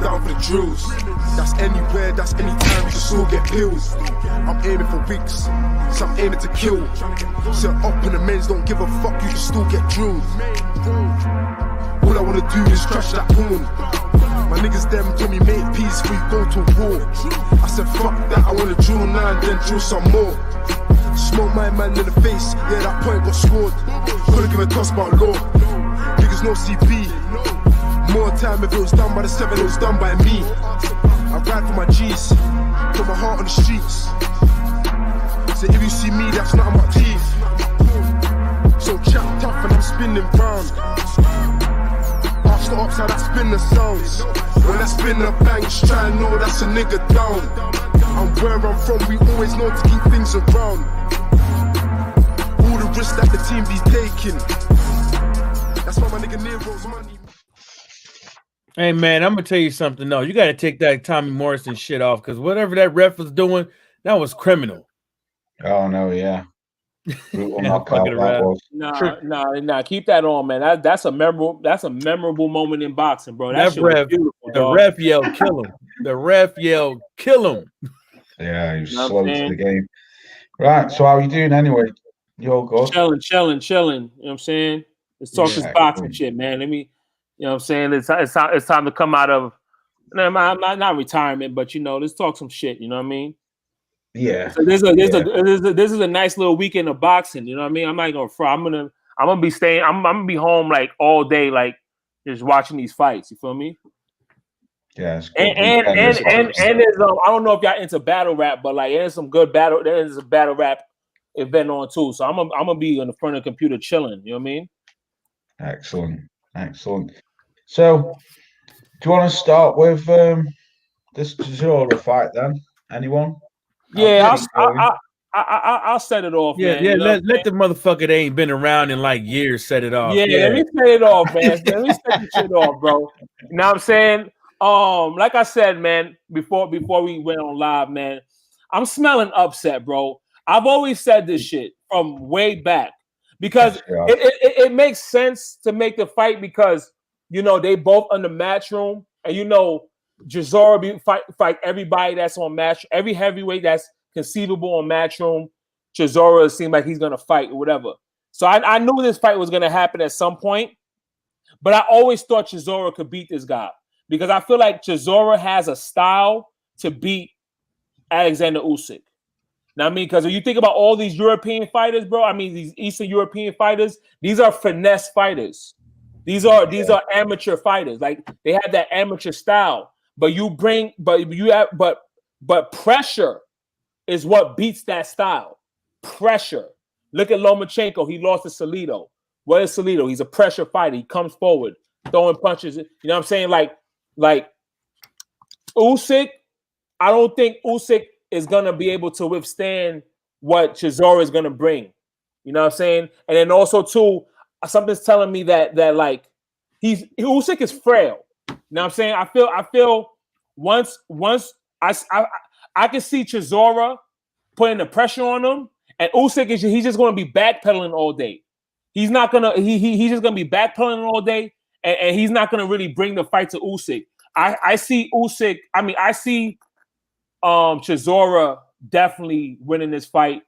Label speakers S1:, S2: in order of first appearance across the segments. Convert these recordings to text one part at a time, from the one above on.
S1: down for the drills. That's anywhere, that's anytime, you can still get pills. I'm aiming for weeks, so I'm aiming to kill. Set up in the men's, don't give a fuck, you can still get drilled. All I wanna do is crush that porn. My niggas them told me make peace before you go to war. I said fuck that, I wanna drill now and then drill some more. Smoke my man in the face, yeah that point got scored. Couldn't give a toss about law, niggas no CP. More time if it was done by the 7, it was done by me. I ride for my G's, put my heart on the streets. So if you see me, that's not my teeth. So chat tough and I'm spinning round. Ask the ops how that spin the sounds. When I spin the bangs, try and know that's a nigga down. And where I'm from, we always know to keep things around. All the risks that the team be taking. That's why my nigga Nero's money.
S2: Hey man, I'm gonna tell you something. No, you got to take that Tommy Morrison shit off because whatever that ref was doing, that was criminal.
S3: Oh no, yeah.
S4: Nah, keep that on, man. That's a memorable moment in boxing, bro.
S2: That ref, the ref yelled, "Kill him!" The ref yelled, "Kill him!"
S3: Yeah, he was slow to the game. Right, so how are you doing anyway? You all good?
S4: Chilling. You know what I'm saying? Let's talk this boxing shit, man. Let me, you know what I'm saying? It's time to come out of not retirement, but you know, let's talk some shit. You know what I mean?
S3: Yeah.
S4: So this is a nice little weekend of boxing. You know what I mean? I'm not gonna fry. I'm gonna be staying. I'm gonna be home like all day, like just watching these fights. You feel me?
S3: Yeah.
S4: And there's I don't know if y'all into battle rap, but like there's some good battle. There's a battle rap event on too. So I'm gonna be in the front of the computer chilling. You know what I mean?
S3: Excellent. So, do you want to start with this Chisora fight then? Anyone?
S4: Yeah, I'll set it off.
S2: Yeah,
S4: man,
S2: yeah.
S4: you know
S2: Let the motherfucker that ain't been around in like years set it off.
S4: Yeah, let me set it off, man. Let me set the shit off, bro. You know what I'm saying? Like I said, man, before we went on live, man, I'm smelling upset, bro. I've always said this shit from way back because it makes sense to make the fight because you know they both on the match room, and you know Chisora fight everybody that's on match, every heavyweight that's conceivable on Matchroom. Chisora seemed like he's gonna fight or whatever. So I knew this fight was gonna happen at some point, but I always thought Chisora could beat this guy because I feel like Chisora has a style to beat Alexander Usyk. Now I mean, because when you think about all these European fighters, bro, I mean these Eastern European fighters, these are finesse fighters. These are amateur fighters. Like they have that amateur style. But pressure is what beats that style. Pressure. Look at Lomachenko. He lost to Salido. What is Salido? He's a pressure fighter. He comes forward, throwing punches. You know what I'm saying? Like Usyk, I don't think Usyk is gonna be able to withstand what Chisora is gonna bring. You know what I'm saying? And then also too, something's telling me that like Usyk is frail. You know what I'm saying? I feel once I can see Chisora putting the pressure on him, and Usyk he's just going to be backpedaling all day. He's not gonna he's just going to be backpedaling all day, and he's not going to really bring the fight to Usyk. I see Usyk. I mean, I see Chisora definitely winning this fight.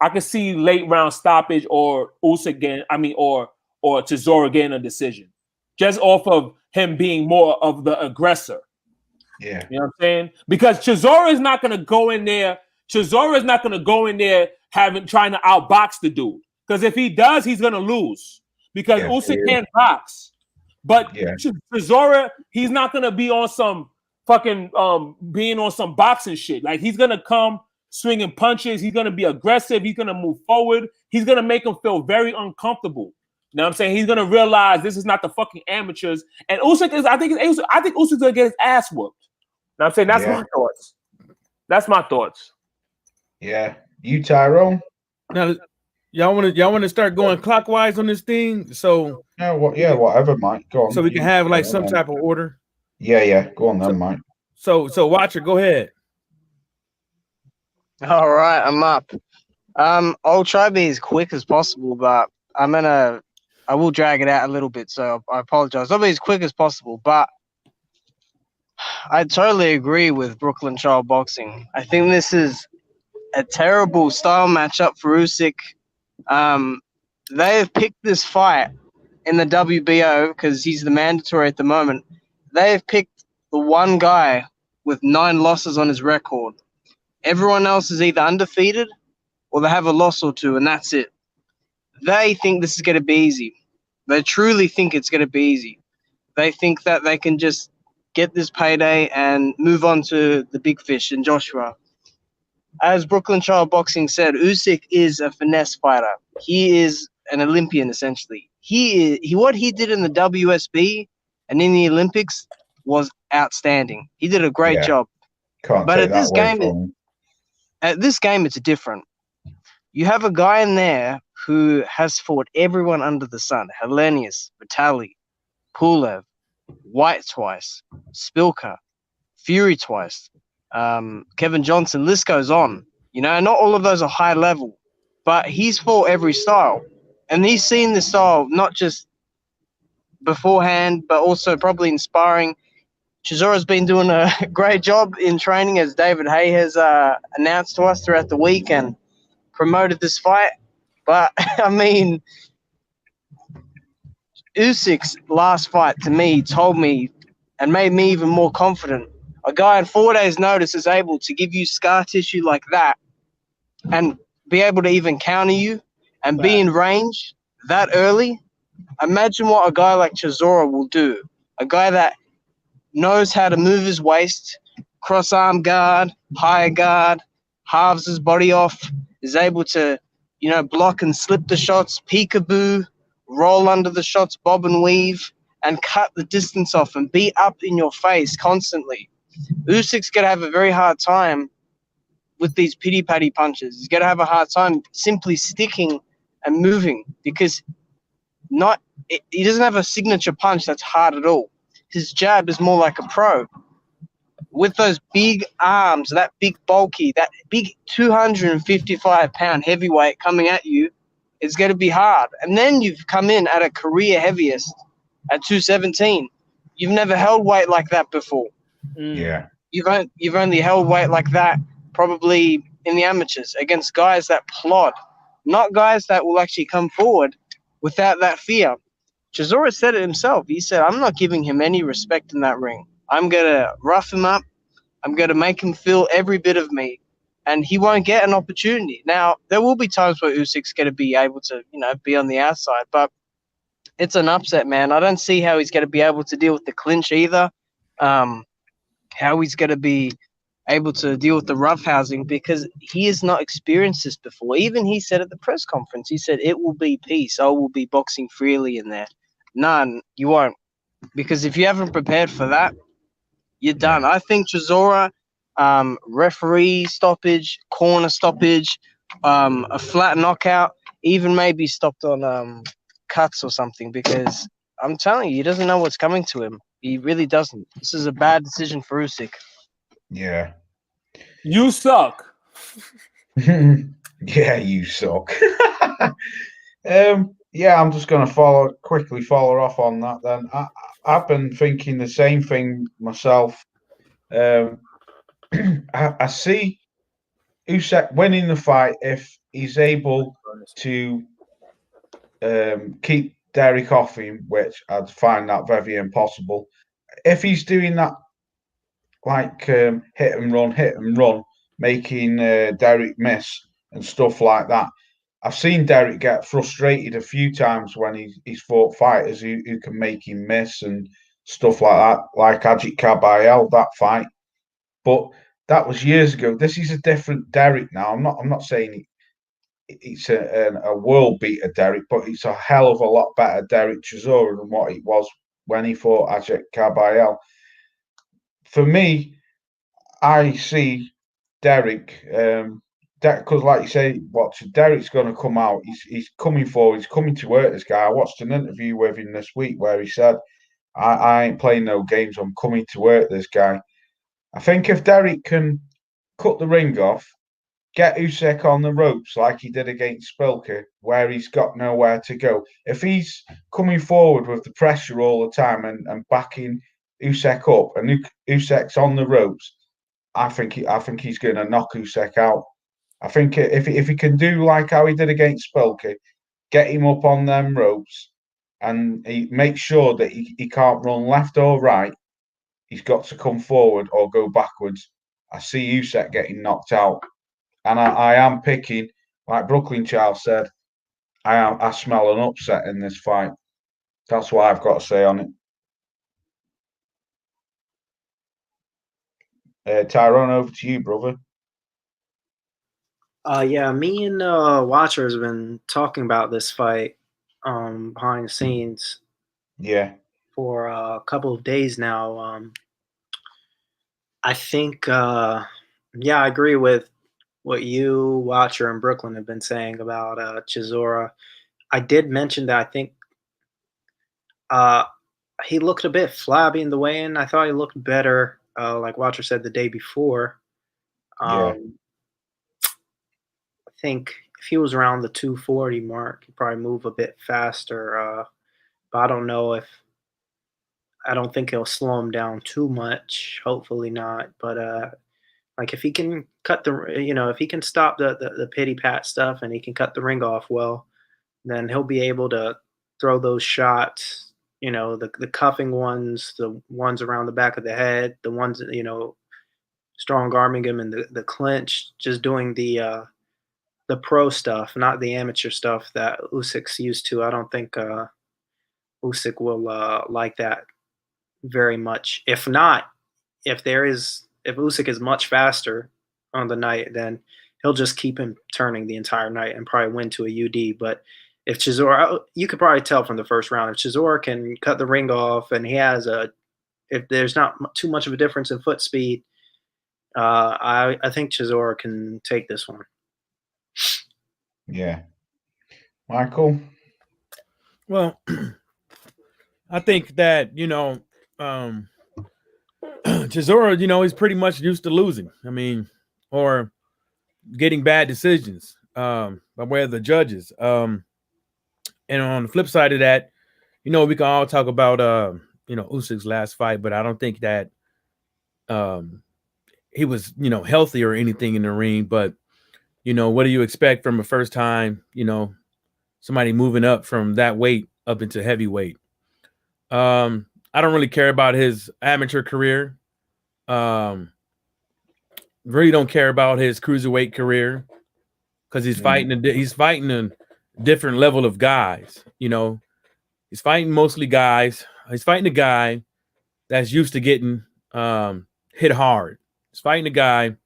S4: I can see late round stoppage or Usyk getting. I mean, or Chisora getting a decision. Just off of him being more of the aggressor.
S3: Yeah.
S4: You know what I'm saying? Because Chisora is not going to go in there. Chisora is not going to go in there trying to outbox the dude. Because if he does, he's going to lose. Because Usyk can't box. But Chisora, he's not going to be on some fucking being on some boxing shit. Like he's going to come swinging punches. He's going to be aggressive. He's going to move forward. He's going to make him feel very uncomfortable. You know what I'm saying? He's gonna realize this is not the fucking amateurs. And Usyk is, I think Usyk's gonna get his ass whooped. You know what I'm saying? That's my thoughts. That's my thoughts.
S3: Yeah. You, Tyrone?
S2: Now, y'all wanna start going clockwise on this thing? So
S3: whatever, Mike. Go on.
S2: So we can have like some type of order.
S3: Yeah. Go on then, Mike.
S2: So Watcher, go ahead.
S5: All right, I'm up. I'll try to be as quick as possible, but I will drag it out a little bit, so I apologize. I'll be as quick as possible, but I totally agree with Brooklyn Child Boxing. I think this is a terrible style matchup for Usyk. They have picked this fight in the WBO because he's the mandatory at the moment. They have picked the one guy with 9 losses on his record. Everyone else is either undefeated or they have a loss or two, and that's it. They think this is going to be easy. They truly think it's going to be easy. They think that they can just get this payday and move on to the big fish in Joshua. As Brooklyn Child Boxing said, Usyk is a finesse fighter. He is an Olympian, essentially. What he did in the WSB and in the Olympics was outstanding. He did a great job.
S3: Can't
S5: but
S3: take
S5: at
S3: that
S5: this
S3: away
S5: game,
S3: from him.
S5: at this game, it's different. You have a guy in there who has fought everyone under the sun: Hellenius, Vitali, Pulev, White twice, Spilka, Fury twice, Kevin Johnson. List goes on. Not all of those are high level, but he's fought every style, and he's seen the style not just beforehand, but also probably in sparring. Chizora's been doing a great job in training, as David Hay has announced to us throughout the week and promoted this fight. But I mean, Usyk's last fight to me told me and made me even more confident. A guy on 4 days' notice is able to give you scar tissue like that and be able to even counter you and be in range that early. Imagine what a guy like Chisora will do. A guy that knows how to move his waist, cross-arm guard, high guard, halves his body off, is able to, block and slip the shots, peekaboo, roll under the shots, bob and weave, and cut the distance off and be up in your face constantly. Usyk's going to have a very hard time with these pity-patty punches. He's going to have a hard time simply sticking and moving because he doesn't have a signature punch that's hard at all. His jab is more like a pro. With those big arms, that big bulky, that big 255-pound heavyweight coming at you, it's going to be hard. And then you've come in at a career heaviest at 217. You've never held weight like that before.
S3: Yeah.
S5: You've only held weight like that probably in the amateurs against guys that plod, not guys that will actually come forward without that fear. Chisora said it himself. He said, I'm not giving him any respect in that ring. I'm going to rough him up. I'm going to make him feel every bit of me, and he won't get an opportunity. Now, there will be times where Usyk's going to be able to, be on the outside, but it's an upset, man. I don't see how he's going to be able to deal with the clinch either, how he's going to be able to deal with the roughhousing because he has not experienced this before. Even he said at the press conference, he said, it will be peace. I will be boxing freely in there. None, you won't. Because if you haven't prepared for that, you're done. I think Chisora, referee stoppage, corner stoppage, a flat knockout, even maybe stopped on cuts or something, because I'm telling you, he doesn't know what's coming to him. He really doesn't. This is a bad decision for Usyk.
S3: Yeah.
S4: You suck.
S3: Yeah, you suck. Yeah, I'm just going to quickly follow off on that then. I've been thinking the same thing myself. I see Usyk winning the fight if he's able to keep Derek off him, which I'd find that very impossible. If he's doing that, like hit and run, making Derek miss and stuff like that, I've seen Derek get frustrated a few times when he's fought fighters who can make him miss and stuff like that, like Ajit Kabayel, that fight. But that was years ago. This is a different Derek now. I'm not saying it's a world beater Derek, but it's a hell of a lot better Derek Chisora than what it was when he fought Ajit Kabayel. For me, I see Derek. Because, like you say, Derek's going to come out. He's coming forward. He's coming to hurt this guy. I watched an interview with him this week where he said, I ain't playing no games. I'm coming to hurt this guy. I think if Derek can cut the ring off, get Usyk on the ropes like he did against Spilka, where he's got nowhere to go. If he's coming forward with the pressure all the time and backing Usyk up, and Usyk's on the ropes, I think he's going to knock Usyk out. I think if he can do like how he did against Spelke, get him up on them ropes, and he makes sure that he can't run left or right. He's got to come forward or go backwards. I see Usyk getting knocked out, and I am picking, like Brooklyn Child said, I smell an upset in this fight. That's what I've got to say on it. Tyrone, over to you, brother.
S5: Yeah, me and Watcher has been talking about this fight behind the scenes.
S3: Yeah.
S5: For a couple of days now. I think, yeah, I agree with what you, Watcher, and Brooklyn have been saying about Chisora. I did mention that I think he looked a bit flabby in the weigh-in. I thought he looked better, like Watcher said the day before.
S3: Yeah.
S5: I think if he was around the 240 mark, he'd probably move a bit faster. But I don't know if I don't think he'll slow him down too much. Hopefully not. But like if he can cut if he can stop the pity pat stuff and he can cut the ring off well, then he'll be able to throw those shots. The cuffing ones, the ones around the back of the head, the ones strong arming him in the clinch, just doing the pro stuff, not the amateur stuff that Usyk's used to. I don't think Usyk will like that very much. If not, if Usyk is much faster on the night, then he'll just keep him turning the entire night and probably win to a UD. But if Chisora, you could probably tell from the first round, if Chisora can cut the ring off and if there's not too much of a difference in foot speed, I think Chisora can take this one.
S3: Yeah. Michael?
S2: Well, I think that, Chisora, he's pretty much used to losing. I mean, or getting bad decisions by way of the judges. And on the flip side of that, we can all talk about, Usyk's last fight, but I don't think that he was, healthy or anything in the ring. But, what do you expect from a first time, somebody moving up from that weight up into heavyweight? I don't really care about his amateur career. Really don't care about his cruiserweight career because he's fighting a different level of guys. He's fighting mostly guys. He's fighting a guy that's used to getting hit hard. He's fighting a guy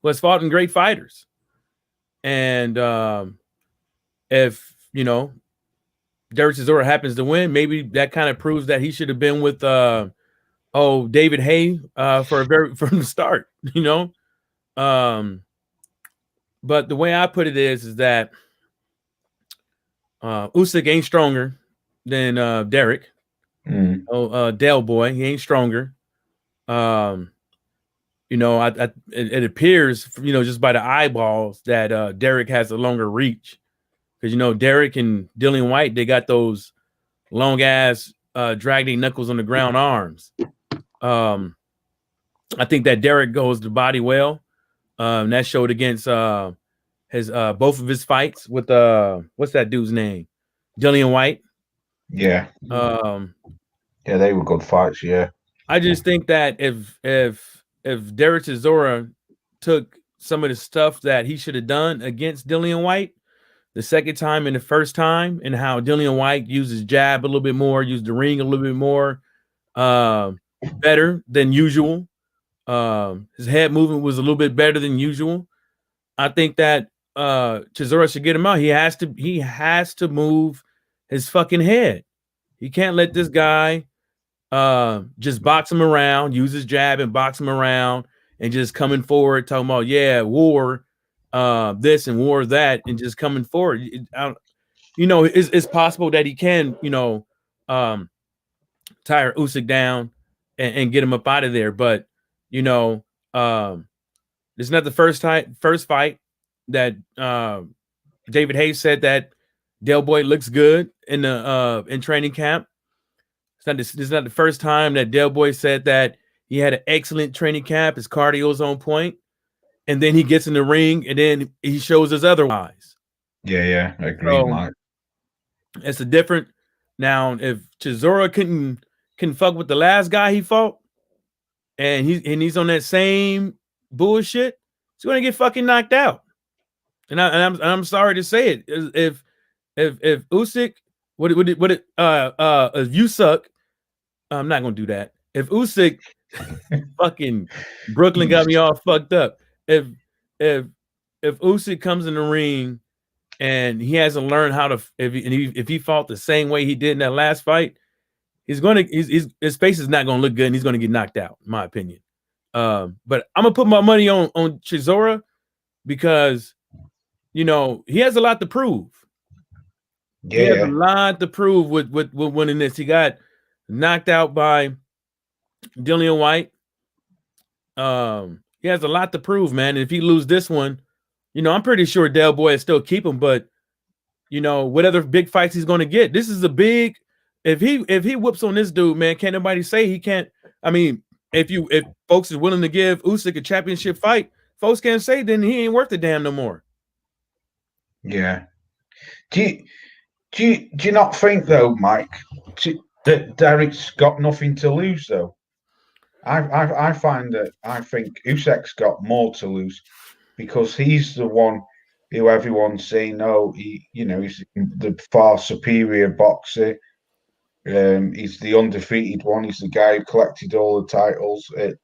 S2: who has fought in great fighters. And if Derek Chisora happens to win, maybe that kind of proves that he should have been with David Haye from the start, but the way I put it is that Usyk ain't stronger than Derek. Dale boy, he ain't stronger. It appears, just by the eyeballs that Derek has a longer reach. Because, Derek and Dillian White, they got those long ass drag their knuckles on the ground arms. I think that Derek goes to body well. That showed against his both of his fights with what's that dude's name? Dillian White.
S3: Yeah. Yeah, they were good fights, yeah.
S2: I just think that if Derek Chisora took some of the stuff that he should have done against Dillian White the second time and the first time, and how Dillian White uses jab a little bit more, used the ring a little bit more, better than usual. His head movement was a little bit better than usual. I think that Chisora should get him out. He has to move his fucking head. He can't let this guy just box him around, use his jab and box him around, and just coming forward talking about war, this and war that, and just coming forward. It's possible that he can tire Usyk down and get him up out of there, but it's not the first fight that David Haye said that Del Boy looks good in training camp. This is not the first time that Del Boy said that he had an excellent training camp. His cardio is on point, and then he gets in the ring, and then he shows us otherwise.
S3: Yeah, agreed,
S2: So,
S3: Mike.
S2: It's a different. Now, if Chisora can fuck with the last guy he fought, and he's on that same bullshit, he's gonna get fucking knocked out. And I'm sorry to say it. If Usyk, if you suck, I'm not gonna do that. If Usyk, fucking Brooklyn got me all fucked up. If Usyk comes in the ring and he hasn't learned how to, if he fought the same way he did in that last fight, his face is not gonna look good, and he's gonna get knocked out, in my opinion. But I'm gonna put my money on Chisora because he has a lot to prove.
S3: Yeah,
S2: he has a lot to prove with winning this. He got knocked out by Dillian White. He has a lot to prove, man. And if he lose this one, I'm pretty sure Del Boy will still keep him. But what other big fights he's going to get? This is a big. If he whoops on this dude, man, can't nobody say he can't. I mean, if folks is willing to give Usyk a championship fight, folks can't say then he ain't worth the damn no more.
S3: Yeah. Do you not think though, Mike, that Derek's got nothing to lose though? I find that I think Usyk's got more to lose because he's the one who everyone's saying, oh, he's the far superior boxer. He's the undefeated one. He's the guy who collected all the titles at.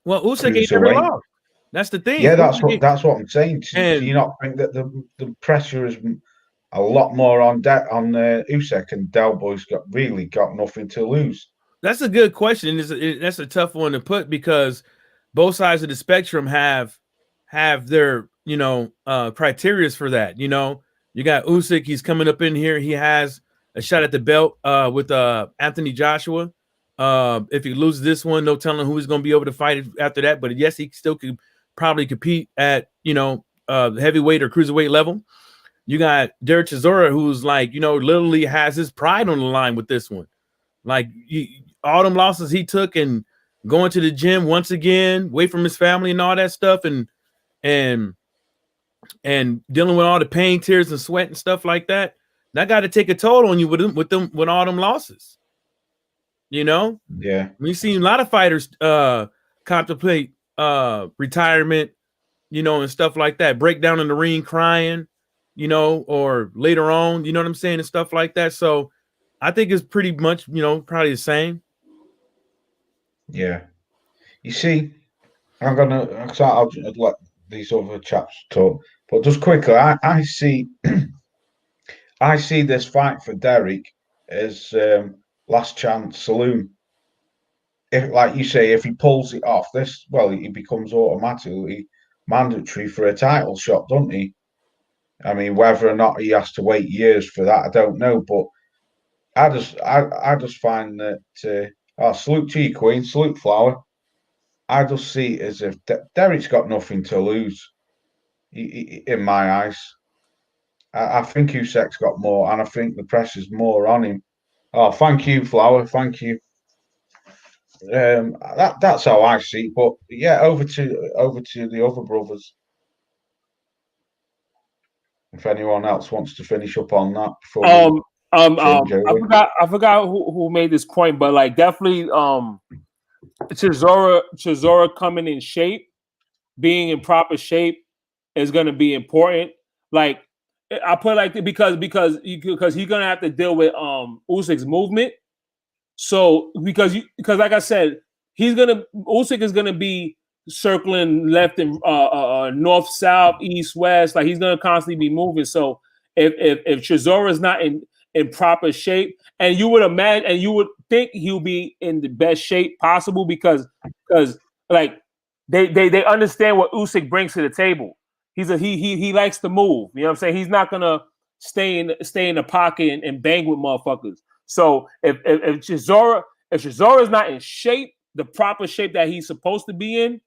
S2: Well, Usyk ain't never lost. That's the thing.
S3: Yeah, that's what I'm saying. Do you not think that the pressure is a lot more on Usyk, and Del Boy's really got nothing to lose?
S2: That's a good question. That's a tough one to put because both sides of the spectrum have their criteria for that. You got Usyk. He's coming up in here. He has a shot at the belt with Anthony Joshua. If he loses this one, no telling who he's going to be able to fight after that. But yes, he still could probably compete at heavyweight or cruiserweight level. You got Derek Chisora, who's literally has his pride on the line with this one. All them losses he took and going to the gym once again, away from his family and all that stuff, and dealing with all the pain, tears, and sweat and stuff like that. That got to take a toll on you with all them losses.
S3: Yeah.
S2: We've seen a lot of fighters contemplate retirement, and stuff like that. Break down in the ring crying, or later on, you know what I'm saying, and stuff like that. So I think it's pretty much, probably the same.
S3: Yeah. You see, I'll let these other chaps talk, but just quickly, I see I see this fight for Derek as last chance saloon. If, like you say, if he pulls it off, he becomes automatically mandatory for a title shot, doesn't he? I mean, whether or not he has to wait years for that, I don't know. But I just find that salute to you, Queen, salute Flower. I just see it as if Derek's got nothing to lose. In my eyes, I think Usyk's got more, and I think the pressure's more on him. Oh, thank you, Flower. Thank you. That's how I see it. But yeah, over to the other brothers. If anyone else wants to finish up on that before
S4: I forgot who made this point, but definitely Chisora coming in shape, being in proper shape is going to be important. I put because he's going to have to deal with Usyk's movement. So because like I said, Usyk is gonna be circling left and north, south, east, west. He's gonna constantly be moving. So if Chisora is not in proper shape, and you would imagine and you would think he'll be in the best shape possible because they understand what Usyk brings to the table. He likes to move. You know what I'm saying? He's not gonna stay in the pocket and bang with motherfuckers. So if Chisora is not in shape, the proper shape that he's supposed to be in,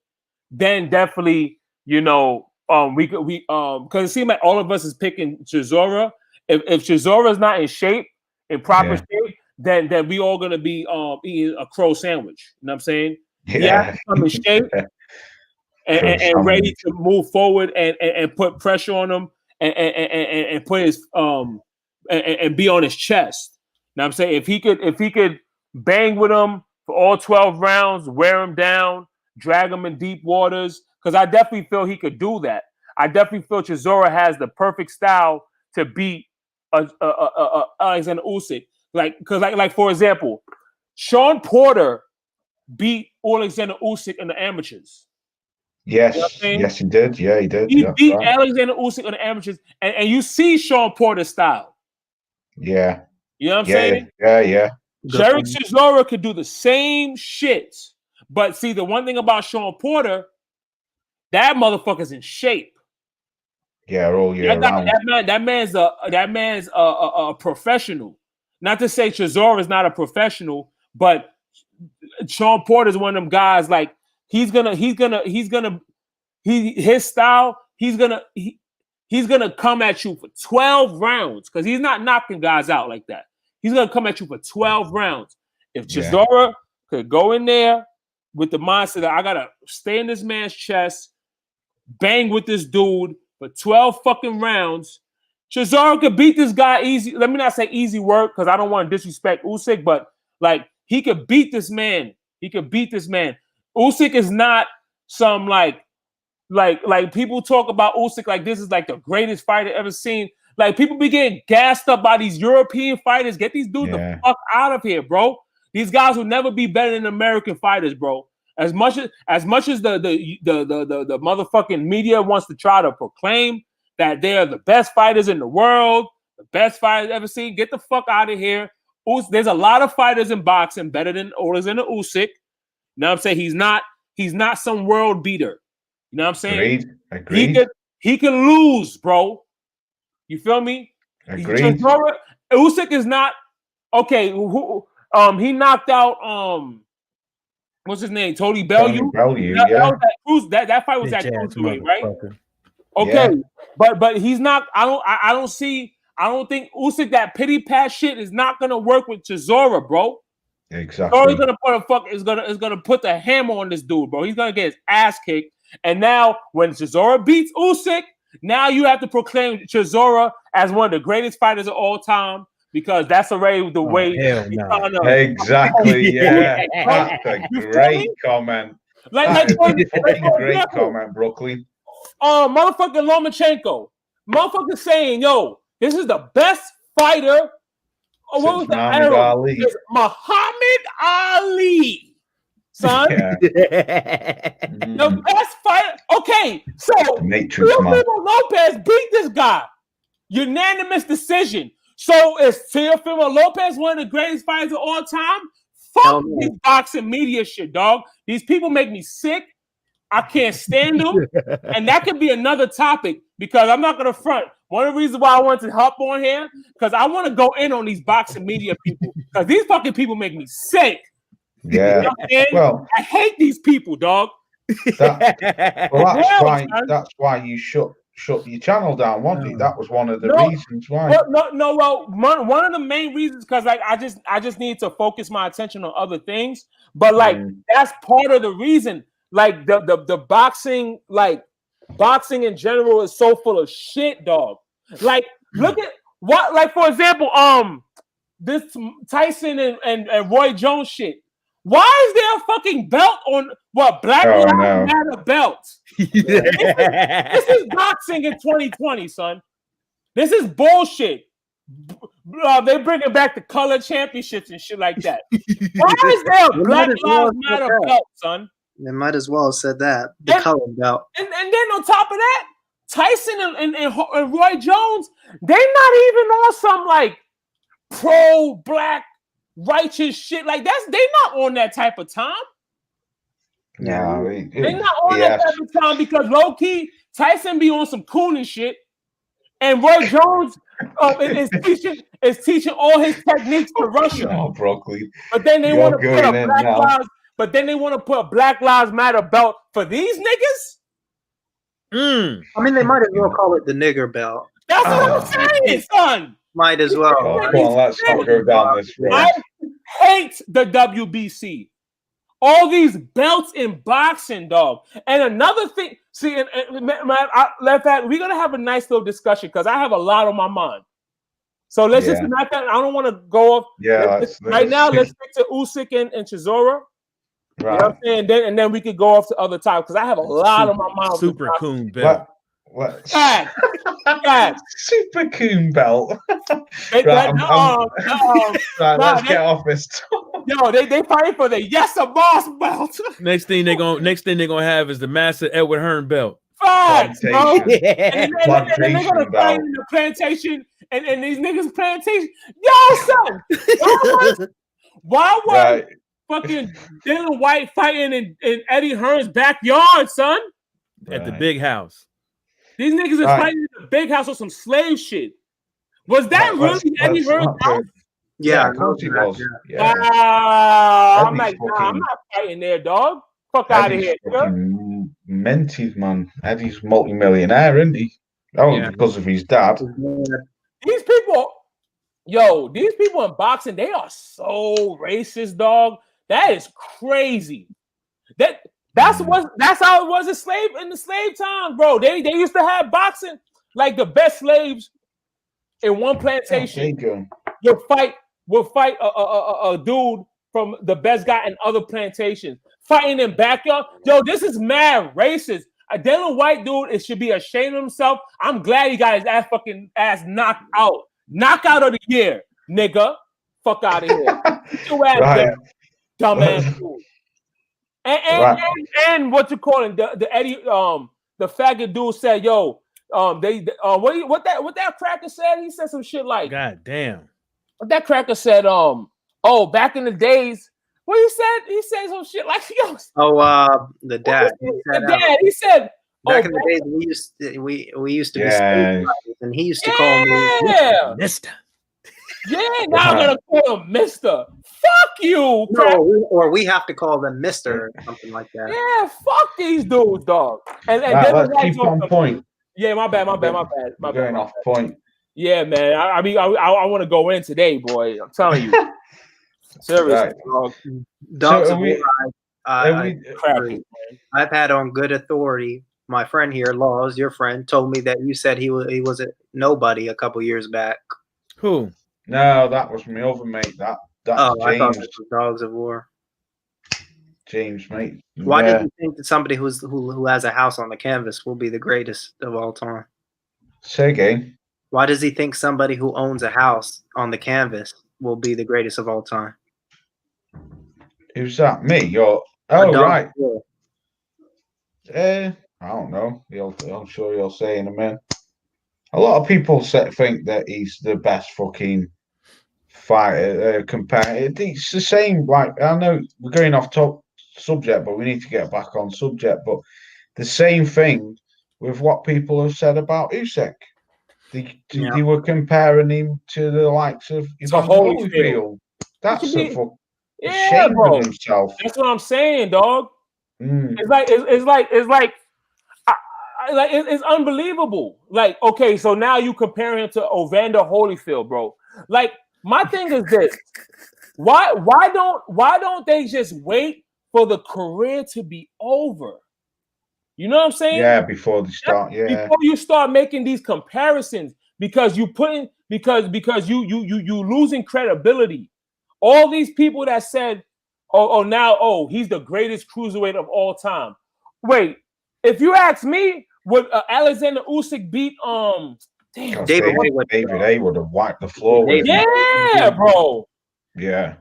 S4: then definitely because it seems like all of us is picking Chisora. If Chisora is not in shape, in proper shape, then we all gonna be eating a crow sandwich. You know what I'm saying?
S3: Yeah.
S4: He has to come in shape and ready to move forward and put pressure on him and put his and be on his chest. You know what I'm saying? If he could bang with him for all 12 rounds, wear him down, drag him in deep waters, because I definitely feel he could do that. I definitely feel Chisora has the perfect style to beat Alexander Usyk. Like for example, Sean Porter beat Alexander Usyk in the amateurs.
S3: Yes,
S4: You know what I'm saying?
S3: yes, he did. Yeah, he did.
S4: He beat
S3: right.
S4: Alexander Usyk in the amateurs, and you see Sean Porter's style.
S3: Yeah.
S4: You know what I'm saying?
S3: Yeah.
S4: Derek Chisora could do the same shit. But see, the one thing about Sean Porter, that motherfucker's in shape.
S3: Yeah, all year round.
S4: That man's a professional. Not to say Chisora is not a professional, but Sean Porter is one of them guys. Like his style. He's gonna come at you for 12 rounds because he's not knocking guys out like that. He's gonna come at you for 12 rounds. If Chisora could go in there with the mindset that I gotta stay in this man's chest, bang with this dude for 12 fucking rounds, Chisora could beat this guy easy. Let me not say easy work because I don't want to disrespect Usyk, but like he could beat this man. He could beat this man. Usyk is not some like people talk about Usyk like this is like the greatest fighter ever seen. Like people be getting gassed up by these European fighters. Get these dudes the fuck out of here, bro. These guys will never be better than American fighters, bro. As much as the motherfucking media wants to try to proclaim that they are the best fighters in the world, the best fighters ever seen, get the fuck out of here. There's a lot of fighters in boxing better than Alexander Usyk. You know what I'm saying? He's not some world beater. You know what I'm saying?
S3: Agreed.
S4: He can lose, bro. You feel me?
S3: Agreed.
S4: Usyk is not okay. He knocked out what's his name? Tony Bellew. That fight was at cruiserweight, right? Okay, but he's not. I don't think Usyk, that pity pat shit is not gonna work with Chisora, bro.
S3: Exactly.
S4: Chisora is gonna put the hammer on this dude, bro. He's gonna get his ass kicked. And now when Chisora beats Usyk, now you have to proclaim Chisora as one of the greatest fighters of all time because that's already the way.
S3: Exactly. Yeah, that's a great comment. Great comment, Brooklyn.
S4: Motherfucking Lomachenko, motherfucker saying, "Yo, this is the best fighter." What was the era? Muhammad Ali, son. The best fighter. Okay, so Teofimo Lopez beat this guy. Unanimous decision. So is Teofimo Lopez one of the greatest fighters of all time? Fuck this boxing media shit, dog. These people make me sick. I can't stand them. And that could be another topic because I'm not going to front. One of the reasons why I wanted to hop on here, because I want to go in on these boxing media people. Because these fucking people make me sick.
S3: Yeah.
S4: You know what I'm saying? I hate these people, dog.
S3: That's why you shut your channel down, wasn't it? That was one of the reasons why.
S4: One of the main reasons, because like I just need to focus my attention on other things. But like that's part of the reason. Like the boxing, like boxing in general is so full of shit, dog. Like look at what, like for example, this Tyson and Roy Jones shit. Why is there a fucking belt on Black Lives Matter belt? This is boxing in 2020, son. This is bullshit. They bringing back the color championships and shit like that. Why is there a Black Lives Matter belt, son?
S6: They might as well have said that. The color belt.
S4: And then on top of that, Tyson and Roy Jones, they're not even on some like pro-black righteous shit like that. They not on that type of time.
S3: No,
S4: they're not on that type of time because low key Tyson be on some cooning shit, and Roy Jones is teaching all his techniques to Russia.
S3: Oh, Brooklyn.
S4: But then they want to put a Black Lives. But then they want to put a Black Lives Matter belt for these niggas.
S6: I mean, they might as well call it the nigger belt.
S4: That's what I'm saying, son.
S6: Might as well.
S3: Oh, come on, let's not go down this road.
S4: I hate the WBC. All these belts in boxing, dog. And another thing, see, we're gonna have a nice little discussion because I have a lot on my mind. So let's just not that. I don't want to go off. Right now, let's stick to Usyk and Chisora. Right. You know what I'm saying? And then we could go off to other topics because I have a lot on my mind.
S2: Super coon belt.
S3: Super coon belt.
S4: Right,
S3: let's get off this.
S4: Yo, they fighting for the boss belt.
S2: Next thing they're gonna have is the massive Edward Hearn belt.
S4: Facts, bro. And
S3: they're
S4: gonna fight in the plantation, and these niggas plantation. Yo, son, why was fucking Dylan White fighting in Eddie Hearn's backyard, son?
S2: At the big house.
S4: These niggas is fighting in the big house with some slave shit. Was that really Eddie Hearn's house?
S3: Yeah, of course he was. Yeah.
S4: I'm like, I'm not fighting there, dog. Fuck out of here,
S3: Mented, man. Eddie's multi-millionaire, isn't he? That was because of his dad.
S4: These people in boxing, they are so racist, dog. That is crazy. That's how it was in the slave time, bro. They used to have boxing like the best slaves in one plantation will fight a dude from the best guy in other plantations fighting in backyard. Yo, this is mad racist. A Dylan White dude, it should be ashamed of himself. I'm glad he got his ass knocked out. Knockout of the year, nigga. Fuck out of here. Get your ass dumbass dude. And what you calling the Eddie the faggot dude said, yo, what that cracker said? He said some shit like,
S2: God damn.
S4: What that cracker said, back in the days, what he said some shit like, yo.
S6: The dad.
S4: He said
S6: back in the days we used to be slave fighters, and he used to call me
S2: Mister.
S4: Yeah, now I'm gonna call him Mister. Fuck you.
S6: No, or we have to call them Mister or something like that.
S4: Yeah, fuck these dudes, dog. And
S3: let's keep on point.
S4: Yeah, my bad.
S3: Going off point.
S4: Yeah, man. I mean, I want to go in today, boy. I'm telling you. Seriously, dog.
S6: Dogs of war, I've had on good authority. My friend here, Laws, your friend, told me that you said he was a nobody a couple years back.
S2: Who?
S3: No, that was my other mate. That's James.
S6: I thought it was Dogs of War.
S3: James, mate.
S6: Why did you think that somebody who has a house on the canvas will be the greatest of all time?
S3: Say again.
S6: Why does he think somebody who owns a house on the canvas will be the greatest of all time?
S3: Who's that? Me? Right. I don't know. I'm sure you'll say in a minute. A lot of people think that he's the best fucking fighter. It's the same. Like, I know we're going off subject, but we need to get back on subject. But the same thing with what people have said about Usyk. They were comparing him to the likes of Holyfield. That's shame
S4: bro.
S3: of himself.
S4: That's what I'm saying, dog. It's like it's unbelievable. Like, okay, so now you compare him to Evander Holyfield, bro. Like, my thing is this: why don't they just wait for the career to be over? You know what I'm saying?
S3: Yeah, before they start. Yeah,
S4: before you start making these comparisons, because you losing credibility. All these people that said, he's the greatest cruiserweight of all time. Wait, if you ask me, would Alexander Usyk beat
S3: David A would have wiped the floor with him.
S4: Yeah, bro.
S3: Yeah.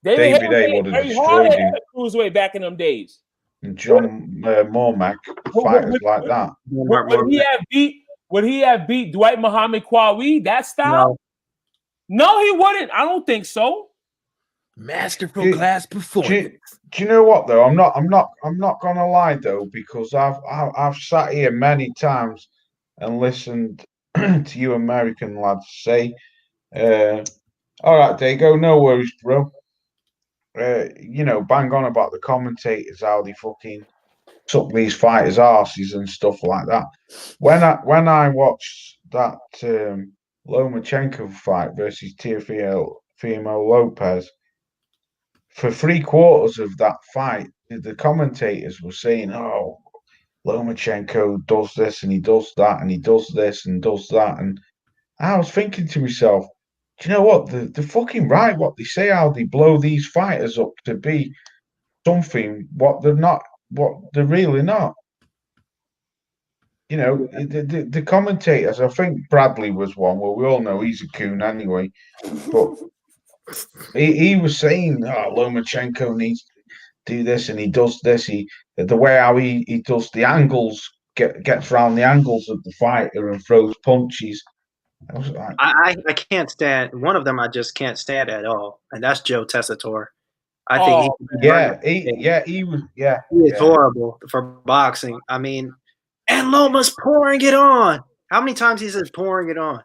S4: David
S3: A would have destroyed him.
S4: Cruiserweight back in them days.
S3: And John Mormack, fighters like that.
S4: Would he have beat Dwight Muhammad Qawi that style? No, he wouldn't. I don't think so.
S2: Masterful class performance.
S3: Do you know what though? I'm not gonna lie though, because I've sat here many times and listened to you American lads say, all right, Dago, no worries, bro. Bang on about the commentators, how they fucking took these fighters' arses and stuff like that. When I watched that Lomachenko fight versus Teofimo Lopez, for 3/4 of that fight, the commentators were saying, "Oh, Lomachenko does this and he does that and he does this and does that," and I was thinking to myself, do you know what? They're fucking right. What they say, how they blow these fighters up to be something what they're not, what they're really not. You know, the commentators, I think Bradley was one. Well, we all know he's a coon anyway. But he was saying, oh, Lomachenko needs to do this and he does this. The way how he does the angles, gets around the angles of the fighter and throws punches. I was like,
S6: I can't stand one of them. I just can't stand at all, and that's Joe Tessitore. I think
S3: he was
S6: he is horrible for boxing. I mean, and Loma's pouring it on. How many times he says pouring it on?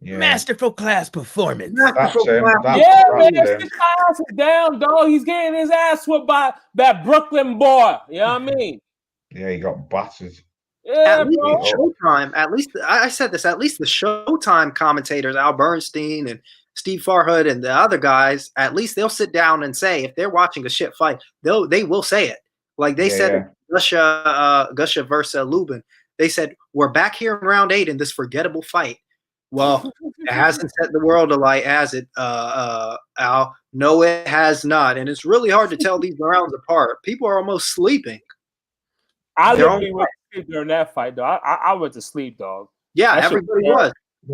S3: Yeah.
S2: Masterful class performance.
S3: That's him.
S4: Yeah, man, his class is down, dog. He's getting his ass whooped by that Brooklyn boy. You know what I mean?
S3: Yeah, he got battered.
S4: Yeah,
S6: at least
S4: bro.
S6: Showtime. At least I said this. At least the Showtime commentators, Al Bernstein and Steve Farhood and the other guys, at least they'll sit down and say if they're watching a shit fight, they will say it. Like they said, Gusha versus Lubin. They said we're back here in round 8 in this forgettable fight. Well, it hasn't set the world alight, has it, Al? No, it has not, and it's really hard to tell these rounds apart. People are almost sleeping.
S4: I literally went to sleep during that fight, though. I went to sleep, dog.
S6: Yeah, everybody was.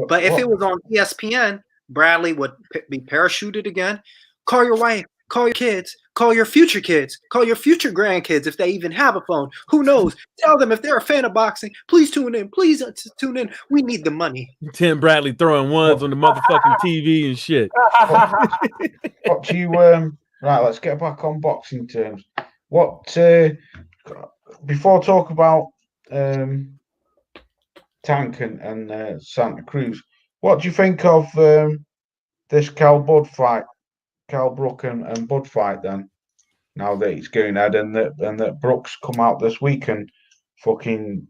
S6: But if it was on ESPN, Bradley would be parachuted again. Call your wife, call your kids, call your future grandkids if they even have a phone. Who knows? Tell them if they're a fan of boxing, please tune in. Please tune in. We need the money.
S2: Tim Bradley throwing ones on the motherfucking TV and shit.
S3: What do you right? Let's get back on boxing terms. What before talk about Tank and Santa Cruz? What do you think of this Cal Brook and Bud fight then? Now that it's going ahead and that Brooks come out this week and fucking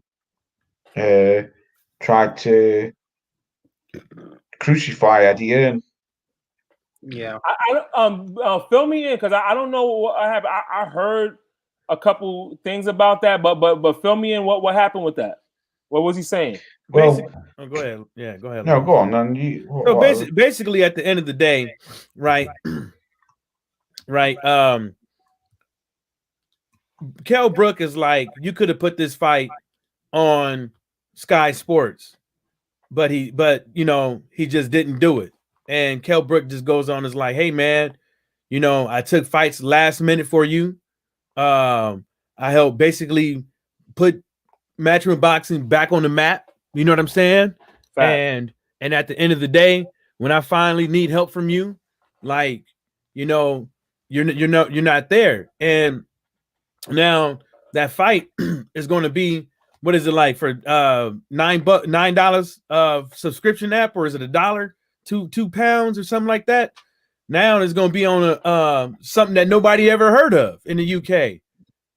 S3: tried to crucify Eddie Hearn.
S6: Yeah.
S4: Fill me in because I don't know what I have. I heard a couple things about that, but fill me in what happened with that. What was he saying?
S3: Well,
S2: go ahead. Yeah, go ahead.
S3: No, go on. Then you.
S2: So basically, at the end of the day, right, right. Kell Brook is like, you could have put this fight on Sky Sports, but he just didn't do it. And Kell Brook just goes on, is like, hey man, I took fights last minute for you. I helped basically put matchroom boxing back on the map. You know what I'm saying? Fact. And at the end of the day, when I finally need help from you, like, you're not there. And now that fight is going to be, what is it like for $9 subscription app, or is it $1, £2 or something like that? Now it's going to be on something that nobody ever heard of in the UK.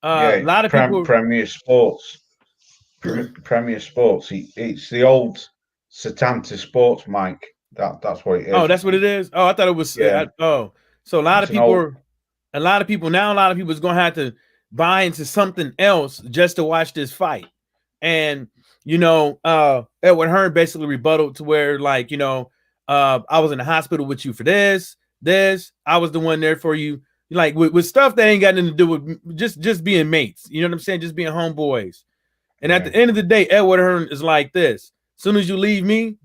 S2: A lot of people.
S3: Premier Sports. Premier Sports. It's the old Setanta Sports, Mike. That's what it is.
S2: Oh, that's what it is. Oh, I thought it was. Yeah. So a lot of people is going to have to buy into something else just to watch this fight. And Edward Hearn basically rebutted to where, like, I was in the hospital with you for this. I was the one there for you, like with stuff that ain't got nothing to do with just being mates. You know what I'm saying? Just being homeboys. And at the end of the day, Edward Hearn is like this: as soon as you leave me,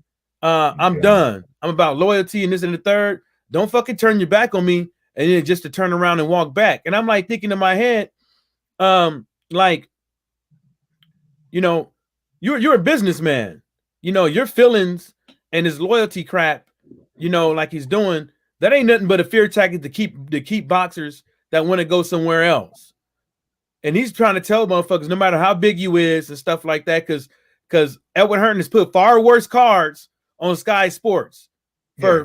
S2: I'm done. I'm about loyalty and this and the third. Don't fucking turn your back on me and then just to turn around and walk back. And I'm like thinking in my head, like, you're a businessman. Your feelings and his loyalty crap, like he's doing, that ain't nothing but a fear tactic to keep boxers that want to go somewhere else. And he's trying to tell motherfuckers, no matter how big you is and stuff like that, because Edward Hearn has put far worse cards on Sky Sports for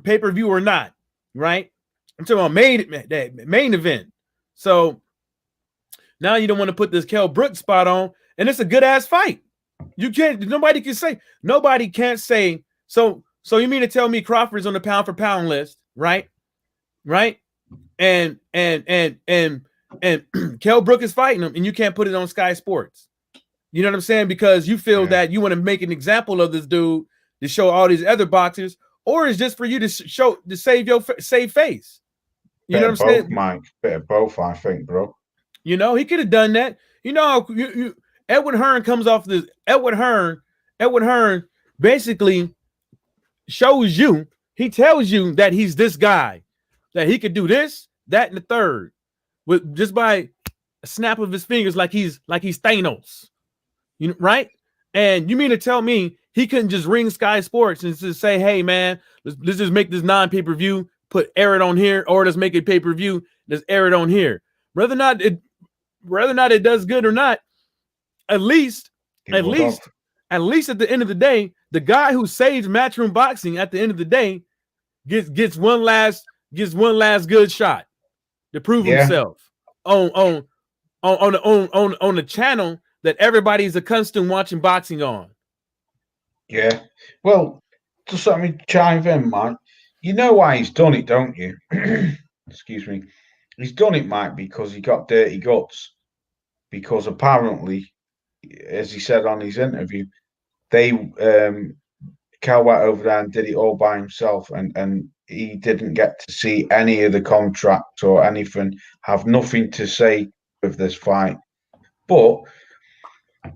S2: pay-per-view or not, right? I'm talking about main event. So now you don't want to put this Kell Brook spot on, and it's a good ass fight. You can't. Nobody can't say. So you mean to tell me Crawford's on the pound for pound list, right? Right? And Kell Brook is fighting him, and you can't put it on Sky Sports. You know what I'm saying? Because you feel that you want to make an example of this dude to show all these other boxers, or it's just for you to save face. You know what I'm saying,
S3: Mike? Bit of both, I think, bro.
S2: You know, he could have done that. You know, Edward Hearn comes off this. Edward Hearn basically shows you. He tells you that he's this guy, that he could do this, that, and the third, with just by a snap of his fingers, like he's Thanos. You know, right? And you mean to tell me he couldn't just ring Sky Sports and just say, "Hey, man, let's just make this non-pay-per-view, air it on here, or let's make it pay-per-view, let's air it on here." Whether or not it does good or not, at least at the end of the day, the guy who saves Matchroom Boxing at the end of the day gets one last good shot to prove himself on the channel that everybody's accustomed watching boxing on.
S3: Yeah. Well, just let me chive in, Mike. You know why he's done it, don't you? Excuse me. He's done it, Mike, because he got dirty guts. Because apparently, as he said on his interview, Cal went over there and did it all by himself, and he didn't get to see any of the contracts or anything, have nothing to say with this fight. But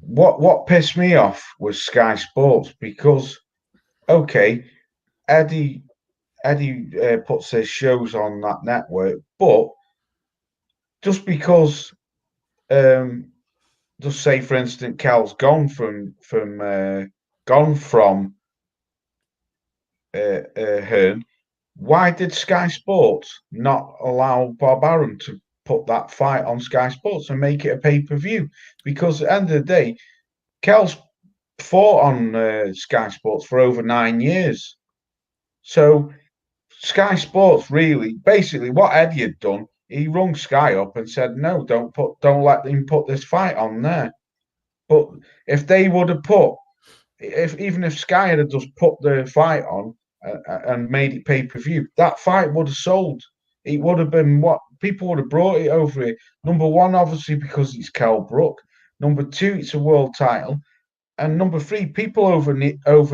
S3: what pissed me off was Sky Sports, because Eddie puts his shows on that network, but just because just say, for instance, Cal's gone from Hearn, why did Sky Sports not allow Bob Arum to put that fight on Sky Sports and make it a pay-per-view? Because at the end of the day, Cal's fought on Sky Sports for over 9 years. So Sky Sports really, basically what Eddie had done, he rung Sky up and said, "No, don't let him put this fight on there." But if they would have even if Sky had just put the fight on and made it pay-per-view, that fight would have sold. It would have been what people would have brought it over here. Number one, obviously, because it's Kell Brook. Number two, it's a world title. And number three, people over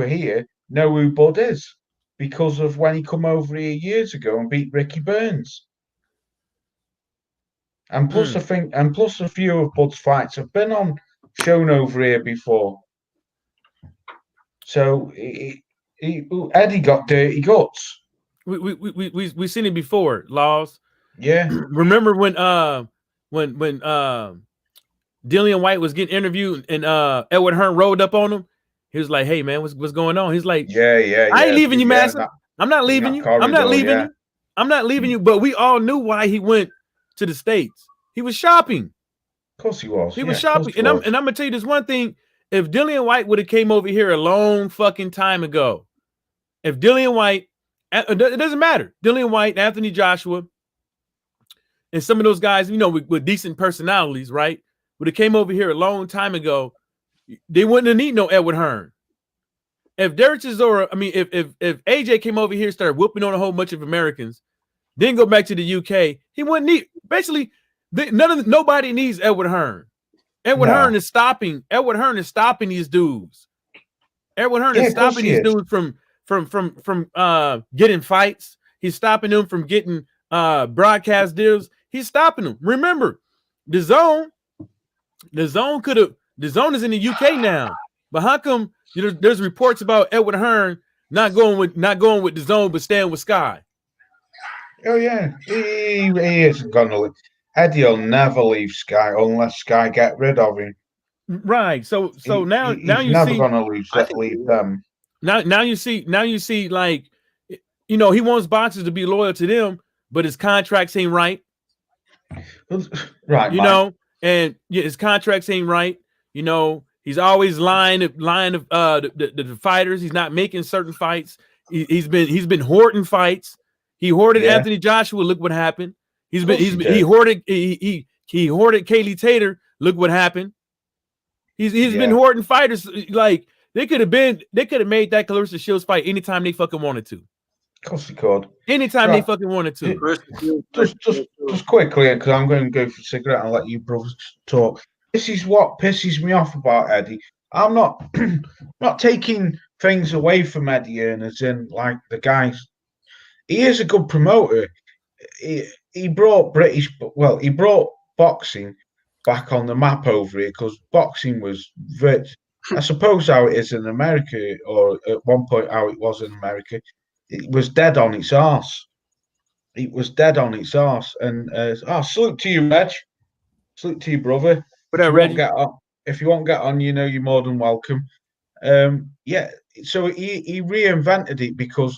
S3: here know who Bud is because of when he come over here years ago and beat Ricky Burns. And plus, a few of Bud's fights have been shown over here before. So Eddie got dirty guts.
S2: We seen it before, Laws.
S3: Yeah.
S2: Remember when Dillian White was getting interviewed and Edward Hearn rolled up on him? He was like, "Hey man, what's going on?" He's like,
S3: "Yeah,
S2: I ain't leaving you, Master. I'm not leaving you. I'm not leaving you. I'm not leaving you." But we all knew why he went to the States. He was shopping.
S3: Of course he was.
S2: He was shopping. And I'm gonna tell you this one thing. If Dillian White would have came over here a long fucking time ago, if Dillian White, it doesn't matter. Dillian White, Anthony Joshua, and some of those guys, you know, with decent personalities, right, would have came over here a long time ago, they wouldn't have need no Edward Hearn. If Derek Chisora, if AJ came over here, started whooping on a whole bunch of Americans, then go back to the UK, he wouldn't need. Basically, nobody needs Edward Hearn. Edward Hearn is stopping. Edward Hearn is stopping these dudes. Edward Hearn is stopping these dudes from getting fights. He's stopping them from getting broadcast deals. He's stopping them. Remember, the zone is in the UK now. But how come there's reports about Edward Hearn not going with the zone but staying with Sky?
S3: Oh yeah, he isn't gonna leave. Eddie will never leave Sky unless Sky get rid of him.
S2: Right. So now
S3: he's
S2: you
S3: never
S2: see,
S3: gonna leave them.
S2: Now you see, like, you know, he wants boxers to be loyal to them, but his contracts ain't right.
S3: Right.
S2: You know, and his contracts ain't right. You know, he's always lying of the fighters. He's not making certain fights. He's been hoarding fights. He hoarded Anthony Joshua. He hoarded Kaylee Tater. Look what happened. He's been hoarding fighters. Like they could have made that Clarissa Shields fight anytime they fucking wanted to.
S3: Of course he could.
S2: Anytime they fucking wanted to.
S3: Just quickly, because I'm going to go for a cigarette and let you brothers talk. This is what pisses me off about Eddie. I'm not not taking things away from Eddie Hearn, as in like the guys. He is a good promoter. He brought he brought boxing back on the map over here because boxing was I suppose how it is in America, or at one point how it was in America. It was dead on its arse. It was dead on its arse. And salute to you, Reg. Salute to you, brother.
S2: What up, Reggie?
S3: If you want to get on, you know you're more than welcome. So he reinvented it because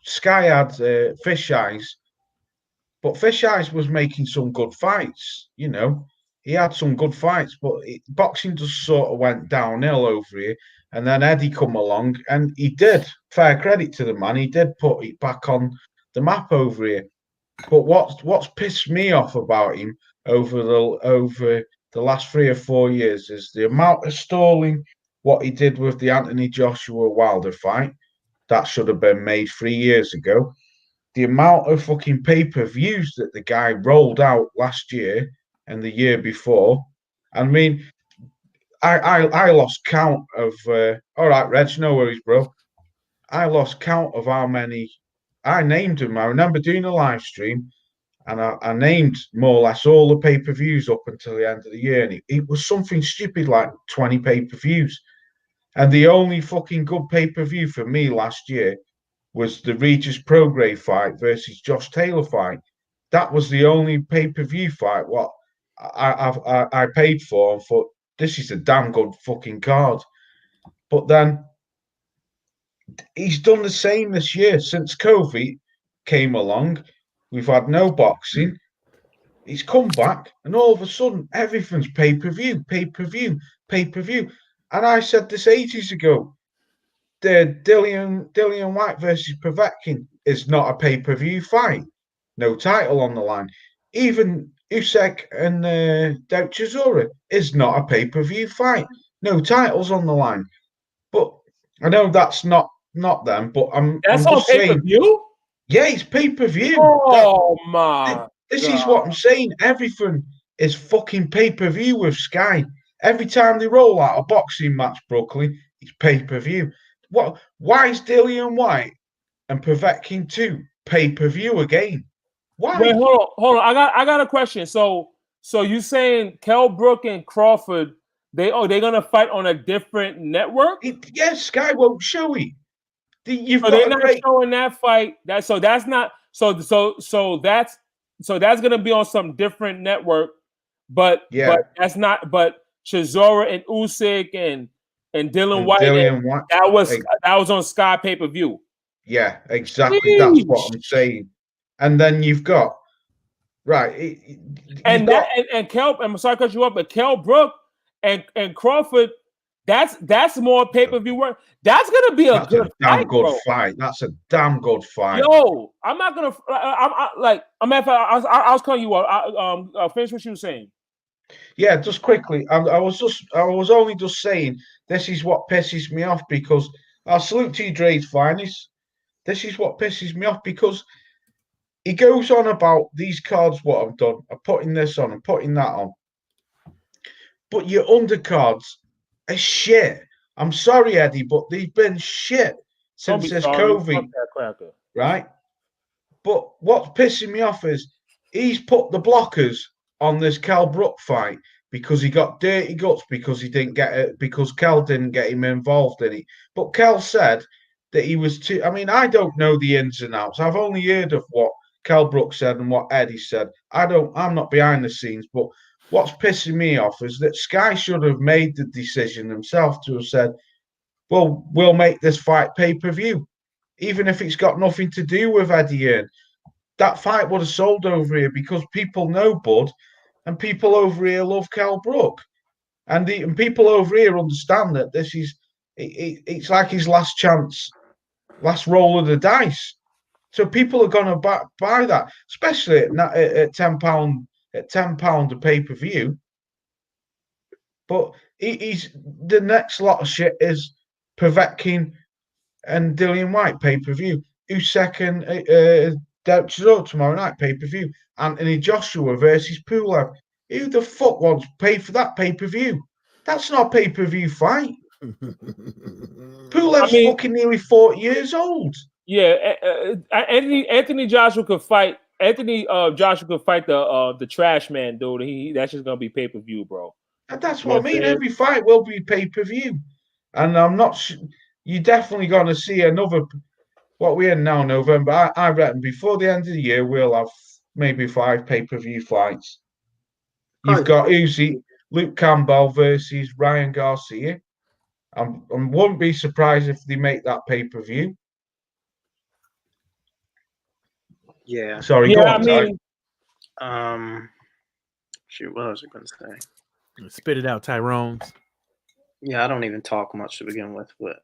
S3: Sky had Fish Eyes, but Fish Eyes was making some good fights. You know, he had some good fights, but boxing just sort of went downhill over here. And then Eddie come along, and he did. Fair credit to the man, he did put it back on the map over here. But what's pissed me off about him over the last 3 or 4 years is the amount of stalling what he did with the Anthony Joshua Wilder fight. That should have been made 3 years ago. The amount of fucking pay-per-views that the guy rolled out last year and the year before. I mean, I lost count of all right, Reg, no worries, bro. I lost count of how many I named them. I remember doing a live stream and I named more or less all the pay-per-views up until the end of the year. And it was something stupid like 20 pay-per-views. And the only fucking good pay-per-view for me last year was the Regis Prograis fight versus Josh Taylor fight. That was the only pay-per-view fight what I paid for and thought, this is a damn good fucking card. But then he's done the same this year. Since COVID came along, we've had no boxing. He's come back, and all of a sudden, everything's pay-per-view, pay-per-view, pay-per-view. And I said this ages ago. The Dillian White versus Povetkin is not a pay-per-view fight. No title on the line. Even Usyk and Chisora is not a pay-per-view fight. No titles on the line. But I know that's not them. But I'm
S4: on pay-per-view.
S3: Yeah, it's pay-per-view.
S4: Oh my!
S3: This is what I'm saying. Everything is fucking pay-per-view with Sky. Every time they roll out a boxing match, Brooklyn, it's pay-per-view. What? Why is Dillian White and Povetkin 2 pay-per-view again? Why?
S4: Wait, hold on. I got a question. So you saying Kell Brook and Crawford they're gonna fight on a different network?
S3: Yes, Sky won't show it.
S4: They're not showing that fight. That's gonna be on some different network. But that's not. But Chisora and Usyk and Dillian White. That was on Sky pay-per-view.
S3: Yeah, exactly. Jeez. That's what I'm saying. And then you've got
S4: and Kell. I'm sorry to cut you up, but Kell Brook and Crawford. That's more pay-per-view work. That's gonna be a good
S3: fight. That's a damn good fight.
S4: Yo, I'm not gonna. I was calling you up. Finish what you were saying.
S3: Yeah, just quickly. I was only just saying this is what pisses me off because I salute to you, Dre's finest. This is what pisses me off because he goes on about these cards, what I've done. I'm putting this on, I'm putting that on. But your undercards are shit. I'm sorry, Eddie, but they've been shit since this COVID. Right? But what's pissing me off is he's put the blockers on this Kell Brook fight because he got dirty guts because he didn't get it, because Kell didn't get him involved in it. But Kell said that he was too. I mean, I don't know the ins and outs. I've only heard of what Kell Brook said and what Eddie said. I'm not behind the scenes, but what's pissing me off is that Sky should have made the decision himself to have said, well, we'll make this fight pay-per-view. Even if it's got nothing to do with Eddie Hearn. That fight would have sold over here because people know Bud and people over here love Kell Brook. And people over here understand that this is it's like his last chance, last roll of the dice. So people are going to buy that, especially at £10 a pay-per-view. But he's the next lot of shit is Povetkin and Dillian White pay-per-view. Usyk and Derek Chisora tomorrow night pay-per-view. Anthony Joshua versus Pulev. Who the fuck wants to pay for that pay-per-view? That's not a pay-per-view fight. Pulev's fucking nearly 40 years old.
S4: Yeah, Anthony Joshua could fight. Anthony Joshua could fight the trash man, dude. That's just gonna be pay-per-view, bro.
S3: And that's what I mean. Every fight will be pay-per-view. And I'm not. You're definitely going to see another. What we're in now, November. I reckon before the end of the year, we'll have maybe 5 pay-per-view fights. You've got Uzi, Luke Campbell versus Ryan Garcia. I wouldn't be surprised if they make that pay-per-view.
S6: Yeah.
S3: Sorry, go on,
S6: Shoot, what was I going to say?
S2: Spit it out, Tyrone.
S6: Yeah, I don't even talk much to begin with, but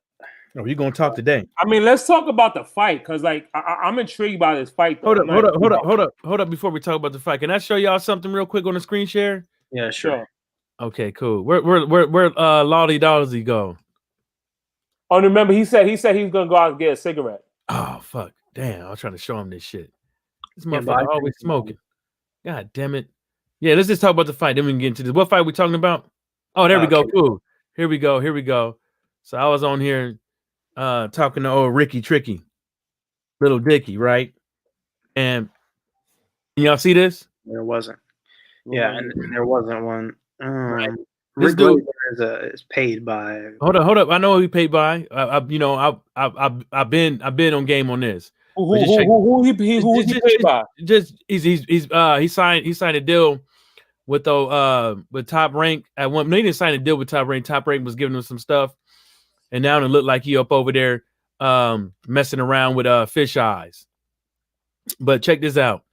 S2: oh, you gonna talk today?
S4: I mean, let's talk about the fight because, like, I'm intrigued by this fight.
S2: Hold up! Before we talk about the fight, can I show y'all something real quick on the screen share?
S6: Yeah, sure.
S2: Okay, cool. Where Lolly Dollsy go?
S4: Oh, remember he said he was gonna go out and get a cigarette.
S2: Oh fuck! Damn, I was trying to show him this shit. This motherfucker always smoking. God damn it! Yeah, let's just talk about the fight. Then we can get into this. What fight we talking about? Oh, there we go. Cool. Here we go. So I was on here talking to old Ricky Tricky, Little Dicky, right? And y'all see this?
S6: There wasn't. Yeah, and there wasn't one.
S2: Right.
S6: Rick dude is paid by.
S2: Hold up. I know who he paid by. I've been on game on this.
S4: Who he paid by?
S2: He signed a deal with Top Rank at one. No, he didn't sign a deal with Top Rank. Top Rank was giving him some stuff, and now it looked like he up over there messing around with fish eyes. But check this out.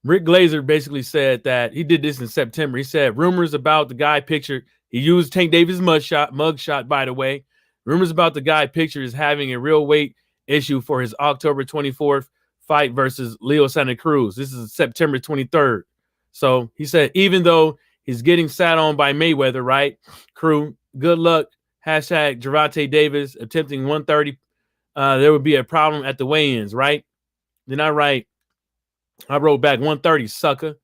S2: Rick Glazer basically said that he did this in September. He said rumors about the guy pictured. He used Tank Davis mugshot, by the way. Rumors about the guy pictured is having a real weight issue for his October 24th fight versus Leo Santa Cruz. This is September 23rd. So he said, even though he's getting sat on by Mayweather, right? Crew, good luck. Hashtag Gervonta Davis attempting 130. There would be a problem at the weigh-ins, right? Then I wrote back 130, sucker.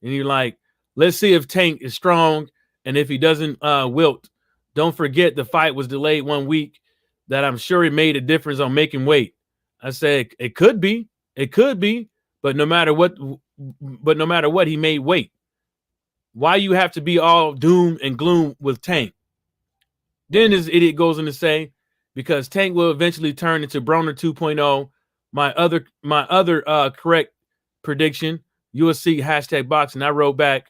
S2: And you're like, let's see if Tank is strong. And if he doesn't wilt, don't forget the fight was delayed 1 week. That I'm sure it made a difference on making weight. I said it could be, but no matter what, he made weight. Why you have to be all doom and gloom with Tank? Then this idiot goes in to say, because Tank will eventually turn into Broner 2.0. My other correct prediction, UFC hashtag boxing. I wrote back,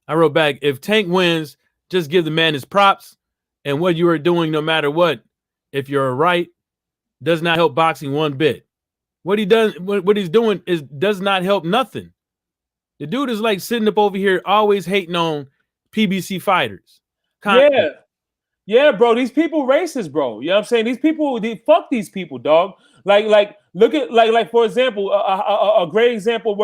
S2: if Tank wins, just give the man his props. And what you are doing, no matter what, if you're right, does not help boxing one bit. What he does, what he's doing does not help nothing. The dude is like sitting up over here, always hating on PBC fighters.
S4: Yeah, bro. These people racist, bro. You know what I'm saying? These people, fuck these people, dog. Like, look at like for example, a great example of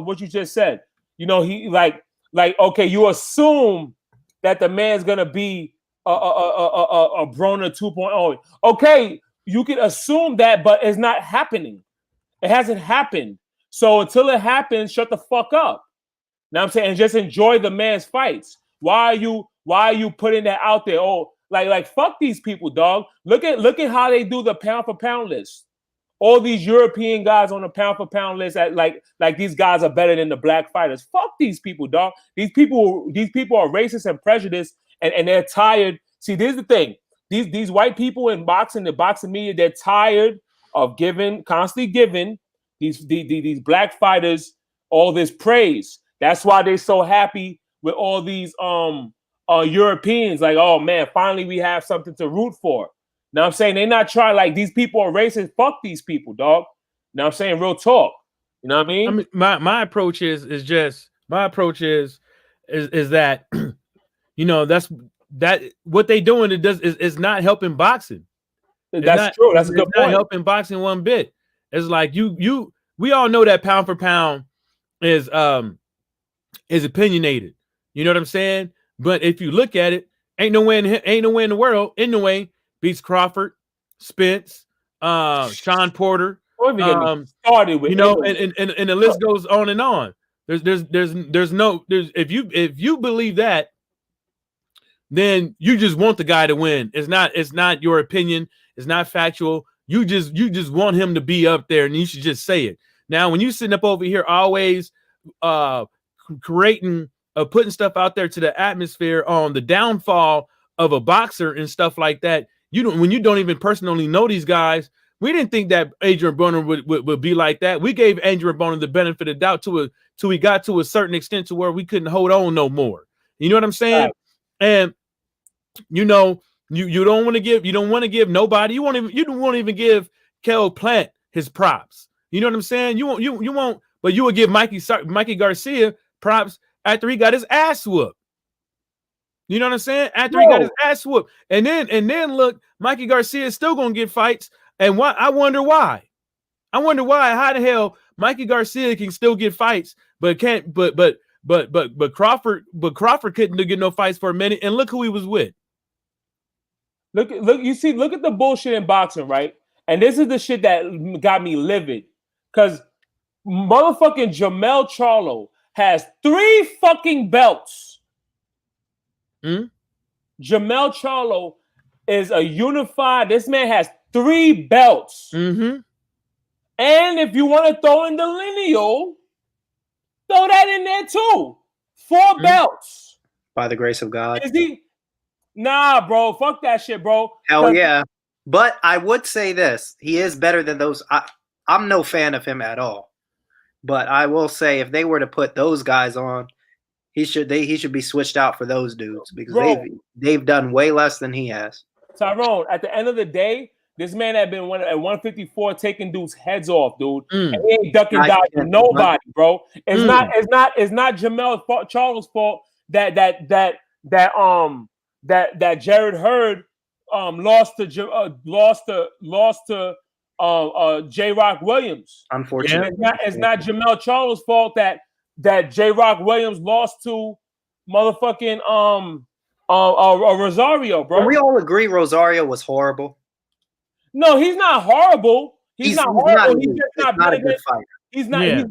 S4: what you just said. You know, he like okay, you assume that the man's gonna be a Broner 2.0. Okay, you can assume that, but it's not happening. It hasn't happened. So until it happens, shut the fuck up. Now I'm saying, and just enjoy the man's fights. Why are you putting that out there? Oh, like fuck these people, dog. Look at how they do the pound for pound list. All these European guys on the pound for pound list, like these guys are better than the black fighters. Fuck these people, dog. These people are racist and prejudiced, and they're tired. See, here's the thing: these white people in boxing, the boxing media, they're tired of constantly giving these black fighters all this praise. That's why they're so happy with all these Europeans. Like, oh man, finally we have something to root for. Now I'm saying they're not trying, like, these people are racist. Fuck these people, dog. Now I'm saying real talk. You know what I mean?
S2: I mean, my approach is that you know, that what they doing is not helping boxing.
S4: That's true. That's a good point.
S2: Not helping boxing one bit. It's like we all know that pound for pound is opinionated. You know what I'm saying? But if you look at it, ain't no way in the world, beats Crawford, Spence, Sean Porter.
S4: Started with,
S2: you know, and the list goes on and on. There's no if you believe that, then you just want the guy to win. It's not your opinion. It's not factual. You just want him to be up there, and you should just say it. Now, when you sitting up over here always creating, putting stuff out there to the atmosphere on the downfall of a boxer and stuff like that, when you don't even personally know these guys. We didn't think that Adrian Broner would be like that. We gave Adrian Broner the benefit of doubt till we got to a certain extent to where we couldn't hold on no more. You know what I'm saying? Right. And you don't want to give nobody. You won't even give Kel Plant his props. You know what I'm saying? You won't, but you would give Mikey Garcia props after he got his ass whooped. You know what I'm saying? After he got his ass whooped, and then look, Mikey Garcia is still gonna get fights. And why? I wonder why. How the hell Mikey Garcia can still get fights, but can't? But Crawford couldn't get no fights for a minute. And look who he was with.
S4: Look at the bullshit in boxing, right? And this is the shit that got me livid, because motherfucking Jamel Charlo has 3 fucking belts. Jamel Charlo is a unified. This man has 3 belts.
S2: Mm-hmm.
S4: And if you want to throw in the lineal, throw that in there too. 4 belts.
S6: By the grace of God.
S4: Is he? Nah, bro. Fuck that shit, bro.
S6: Hell yeah. But I would say this. He is better than those. I'm no fan of him at all. But I will say, if they were to put those guys on, he should be switched out for those dudes, because they've done way less than he has.
S4: Tyrone, at the end of the day, this man had been at 154 taking dudes' heads off, dude. And he ain't ducking dodging nobody, bro. It's not Jamel Charlo's fault that Jared Hurd lost to J. Rock Williams.
S6: Unfortunately,
S4: it's not Jamel Charlo's fault that J. Rock Williams lost to motherfucking Rosario, bro.
S6: Can we all agree Rosario was horrible?
S4: No, he's not horrible. He's not horrible. He's just not
S6: a good fighter.
S4: He's not. Yeah.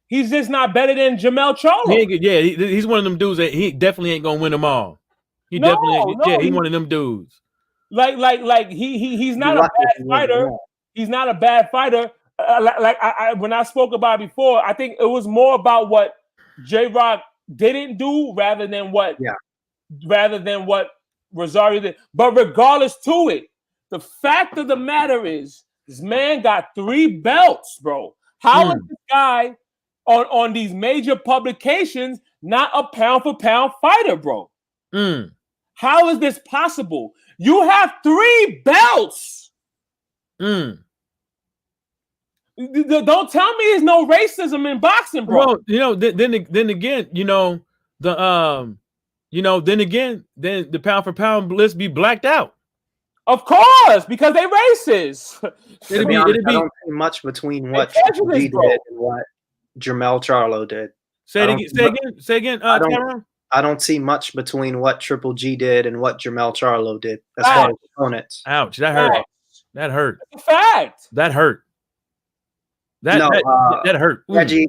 S4: He's just not better than Jamel Charlo.
S2: He's one of them dudes that he definitely ain't gonna win them all. He's one of them dudes.
S4: Like he's not a bad fighter. He's not a bad fighter. When I spoke about it before, I think it was more about what J-Rock didn't do rather than what Rosario did. But regardless to it, the fact of the matter is, this man got 3 belts, bro. How is this guy on these major publications not a pound for pound fighter, bro? How is this possible? You have 3 belts.
S2: Mm.
S4: Don't tell me there's no racism in boxing, bro.
S2: Well, you know, then again, you know, then the pound for pound list be blacked out.
S4: Of course, because they racist.
S6: I don't see much between what Triple G did and what Jermell Charlo did.
S2: Say again, Cameron.
S6: I don't see much between what Triple G did and what Jermell Charlo did as far as opponents.
S2: Ouch, that hurt. That hurt.
S4: That's a fact.
S2: That hurt. That hurt.
S6: Ooh.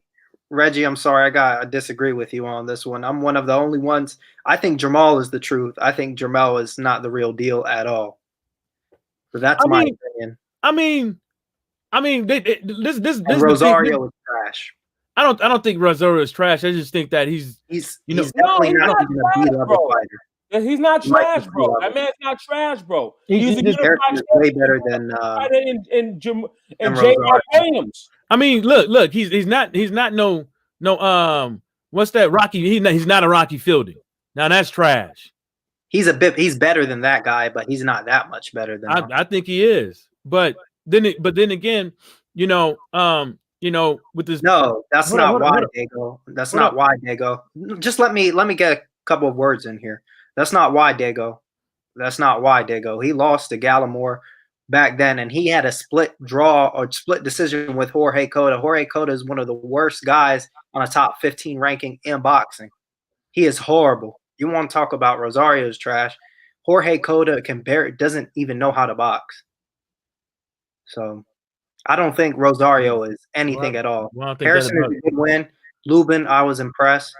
S6: Reggie, I'm sorry, I disagree with you on this one. I'm one of the only ones. I think Jermell is the truth. I think Jermell is not the real deal at all. So that's my opinion.
S2: I mean, this
S6: Rosario is trash.
S2: I don't think Rosario is trash. I just think that he's
S6: definitely not even a beat up fighter.
S4: He's not trash, bro. That man's not trash, bro. He's
S6: way better than
S4: J. R. Williams.
S2: I mean, look, he's not no what's that Rocky? He's not a Rocky Fielding. Now that's trash.
S6: He's better than that guy, but he's not that much better than
S2: I think he is. But then again, with this.
S6: No, that's not why, Dago. That's not why, Dago. Just let me get a couple of words in here. That's not why, Dago. That's not why, Dago. He lost to Gallimore back then, and he had a split draw or split decision with Jorge Cota. Jorge Cota is one of the worst guys on a top 15 ranking in boxing. He is horrible. You want to talk about Rosario's trash? Jorge Cota doesn't even know how to box. So I don't think Rosario is anything at all.
S2: Well, I think
S6: Harrison is a good win. Lubin, I was impressed.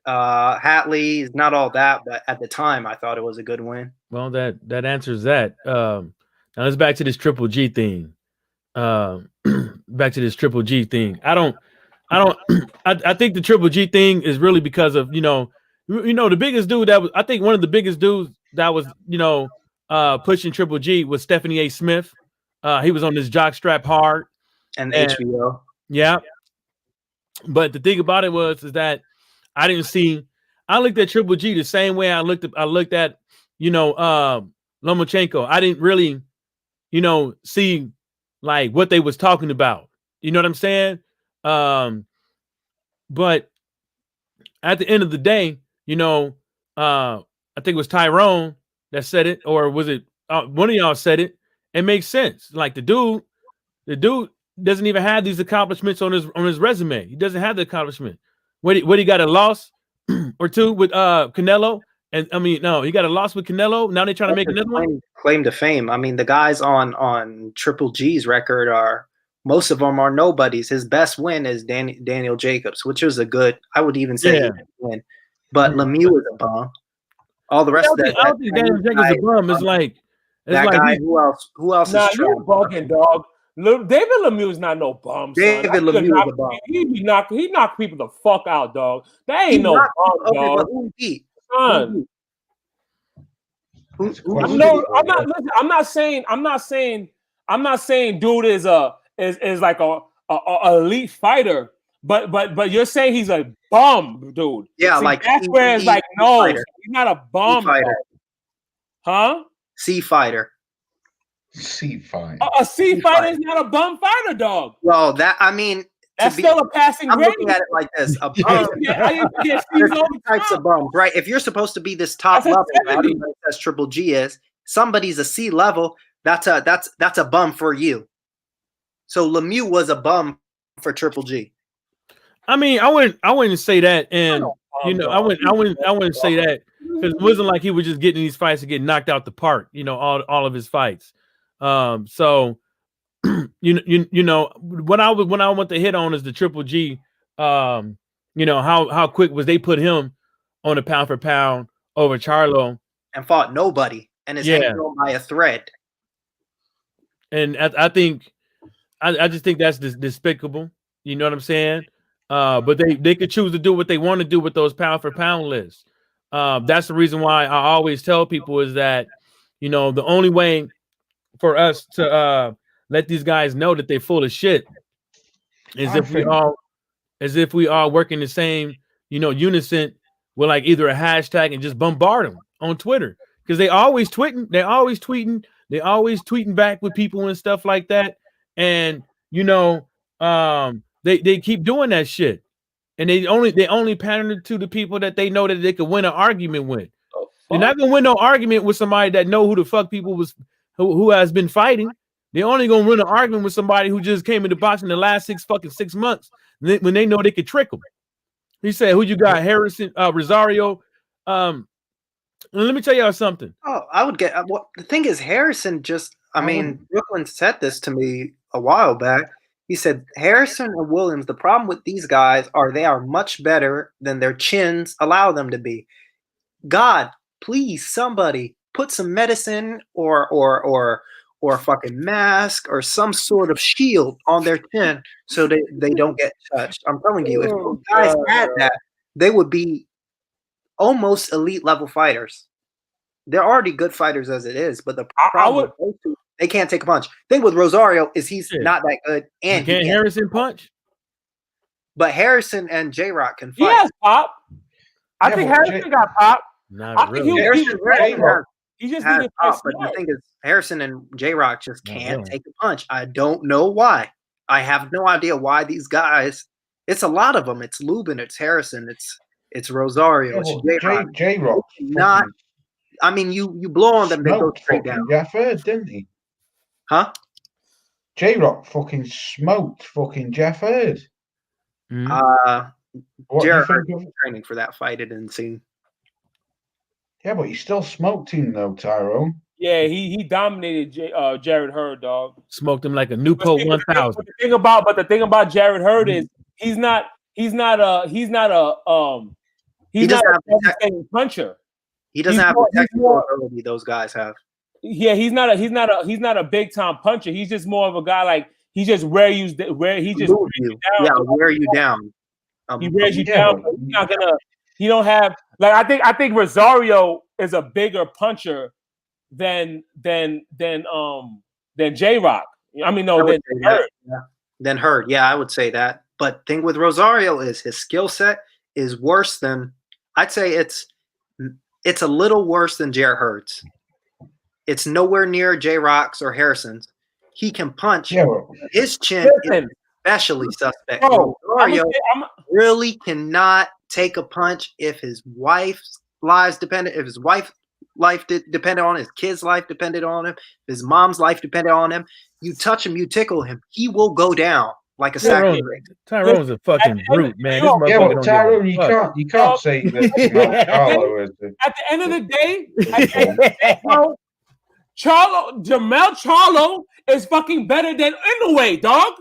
S6: Hatley is not all that, but at the time, I thought it was a good win.
S2: Well, that answers that. Now let's back to this Triple G thing. Back to this Triple G thing. I think the Triple G thing is really because of the biggest dude I think one of the biggest dudes that was pushing Triple G was Stephanie A. Smith. He was on this jockstrap hard
S6: and HBO.
S2: Yeah, but the thing about it is that I looked at Triple G the same way I looked at Lomachenko. I didn't really see like what they was talking about. You know what I'm saying? But at the end of the day, I think it was Tyrone that said it, or was it one of y'all said it? It makes sense. Like the dude doesn't even have these accomplishments on his resume. He doesn't have the accomplishment. What he got a loss or two with Canelo, and I mean no, he got a loss with Canelo. Now they're trying to make another one.
S6: Claim to fame. I mean, the guys on Triple G's record most of them are nobodies. His best win is Daniel Jacobs, which was a good, I would even say win. But Lemieux is a bum. All the rest of that.
S2: I don't think Daniel Jacobs is a bum. It's like
S6: that guy. Who else
S4: nah,
S6: is
S4: you're bugging, dog. David Lemieux is not no bum.
S6: David Lemieux is a bum.
S4: He knocked people the fuck out, dog. That ain't no bum, dog.
S6: But who beat?
S4: Son. I'm not saying dude is like a elite fighter, but you're saying he's a bum, dude.
S6: Yeah,
S4: see,
S6: like
S4: that's where it's like no, he's not a bum,
S6: fighter.
S4: Huh?
S6: C fighter.
S3: C fighter.
S4: A C fighter is not a bum fighter, dog.
S6: Well, that's
S4: still a passing grade.
S6: I'm looking at it like this. A bum. There's two types of bums, right? If you're supposed to be this top level, I don't know as Triple G is, somebody's a C level, that's a bum for you. So Lemieux was a bum for Triple G.
S2: I mean, I wouldn't say that, and I wouldn't say that because it wasn't like he was just getting these fights to get knocked out the park. All of his fights. So what I want to hit on is the Triple G. How quick was they put him on a pound for pound over Charlo
S6: and fought nobody and is hanging on by a thread.
S2: And I think I just think that's despicable. You know what I'm saying? But they could choose to do what they want to do with those pound for pound lists. That's the reason why I always tell people is that, the only way for us to let these guys know that they're full of shit is if we all work in the same, unison with like either a hashtag and just bombard them on Twitter because they always tweeting back with people and stuff like that. And, they keep doing that shit. And they only pattern it to the people that they know that they could win an argument with. They're not gonna win no argument with somebody that know who the fuck people who has been fighting. They're only gonna win an argument with somebody who just came into boxing the last 6 months when they know they could trick them. He said, "Who you got? Harrison, Rosario." Let me tell y'all something.
S6: Oh, I would get. The thing is, Harrison Brooklyn said this to me a while back. He said Harrison and Williams. The problem with these guys they are much better than their chins allow them to be. God, please, somebody put some medicine or a fucking mask or some sort of shield on their chin so they don't get touched. I'm telling you, if those guys had that, they would be almost elite level fighters. They're already good fighters as it is, but the problem they can't take a punch. Thing with Rosario is he's not that good, and
S2: can Harrison punch?
S6: But Harrison and J-Rock can fight.
S4: He has pop. I think Harrison got pop.
S2: Not really.
S6: He just has pop, but the thing is, Harrison and J-Rock just can't take a punch. I don't know why. I have no idea why these guys. It's a lot of them. It's Lubin. It's Harrison. It's Rosario. It's
S3: J-Rock.
S6: Not. I mean, you blow on them, they go straight down.
S3: Jeff Hurd, didn't he?
S6: Huh?
S3: J-Rock fucking smoked fucking Jeff Hurd.
S6: Jared was training for that fight. It didn't seem.
S3: Yeah, but he still smoked him though, Tyrone.
S4: Yeah, he dominated Jared Hurd, dog.
S2: Smoked him like a Newport 1000.
S4: But the thing about Jared Hurd is he's not a devastating puncher.
S6: He doesn't have the technical ability those guys have.
S4: Yeah, he's not a big time puncher. He's just more of a guy like he just wear you down.
S6: Wear you down.
S4: He wears you down. But he's not gonna. He don't have like I think Rosario is a bigger puncher than J-Rock. I mean, no, than Hurd.
S6: Than Hurd. Yeah, I would say that. But thing with Rosario is his skill set is worse than I'd say it's a little worse than Jared Hurd's. It's nowhere near J-Rock's or Harrison's. He can punch.
S3: Yeah, well,
S6: his chin is especially suspect. Rosario really cannot take a punch if his wife's lives depended. If his wife's life depended on his kid's life depended on him, if his mom's life depended on him. You touch him, you tickle him, he will go down like a sack.
S2: Tyrone's a fucking brute, man.
S3: Yeah, but Tyrone, you can't say that.
S4: At the end of the day, Jamel Charlo is fucking better than Inoue, dog.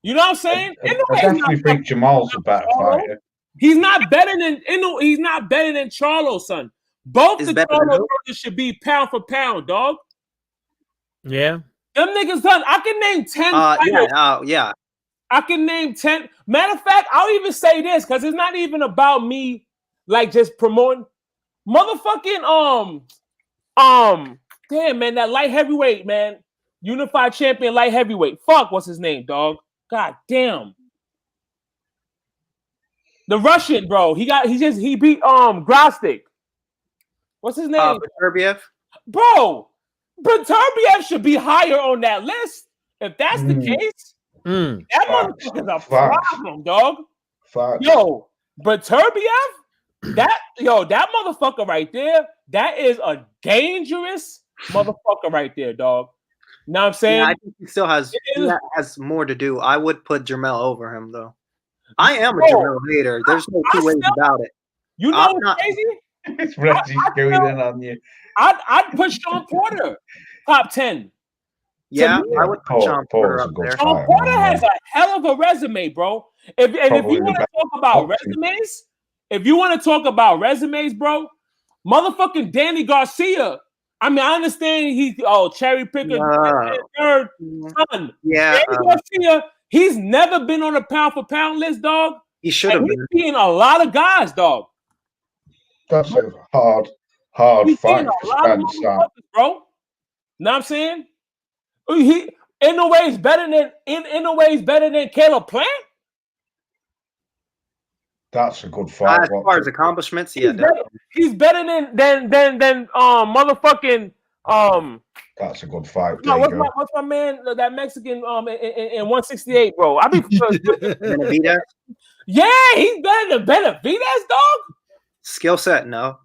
S4: You know what I'm saying?
S3: I definitely think Jamal's a better fighter.
S4: He's not better than Inoue. He's not better than Charlo, son. Both the Charlo brothers should be pound for pound, dog.
S2: Yeah.
S4: Them niggas done. I can name 10 fighters.
S6: Yeah.
S4: I can name 10. Matter of fact, I'll even say this because it's not even about me like just promoting. Motherfucking damn man, that light heavyweight, man. Unified champion light heavyweight. Fuck, what's his name, dog? God damn. The Russian, bro. He beat Grostic. What's his name?
S6: Beterbiev.
S4: Bro, Beterbiev should be higher on that list. If that's the case, that motherfucker's a problem, dog. Yo, Beterbiev, that motherfucker right there, that is a dangerous motherfucker right there, dog. You know what I'm saying?
S6: Yeah, I think he still has more to do. I would put Jermell over him, though. I am a Jermell hater. There's no two ways about it.
S4: You know what's crazy?
S3: It's Reggie's going in on you.
S4: I'd put Sean Porter top 10.
S6: Yeah, I would put Sean Porter up there.
S4: Sean Porter has a hell of a resume, bro. If you want to talk about resumes, bro, motherfucking Danny Garcia. I mean, I understand he's cherry picker, third son.
S6: Yeah,
S4: Danny Garcia, he's never been on a pound for pound list, dog.
S6: He should have been.
S4: He's beating a lot of guys, dog.
S3: That's a hard fight for Spence,
S4: bro. Know what I'm saying? In a way, he's better than Caleb Plant.
S3: That's a good fight.
S6: As far as accomplishments, yeah,
S4: he's better than motherfucking
S3: That's a good fight.
S4: What's my man? That Mexican in 168, bro. I be
S6: Benavidez.
S4: Yeah, he's better than Benavidez, dog.
S6: Skill set, no.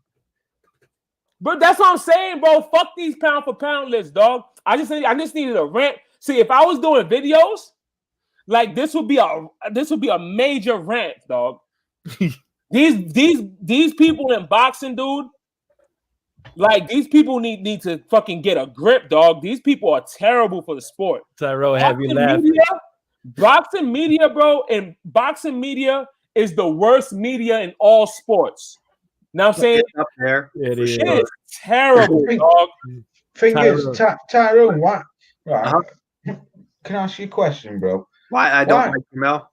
S4: But that's what I'm saying, bro. Fuck these pound for pound lists, dog. I just needed a rant. See, if I was doing videos, like this would be a major rant, dog. These people in boxing, dude. Like these people need to fucking get a grip, dog. These people are terrible for the sport.
S2: Tyrone, have you laughing?
S4: Boxing media, bro, and boxing media is the worst media in all sports. Now I'm saying
S6: up there.
S2: It is
S4: terrible, dog.
S3: Thing is, Tyrone, why? Right. Can I ask you a question, bro?
S6: Why I don't like Jamel?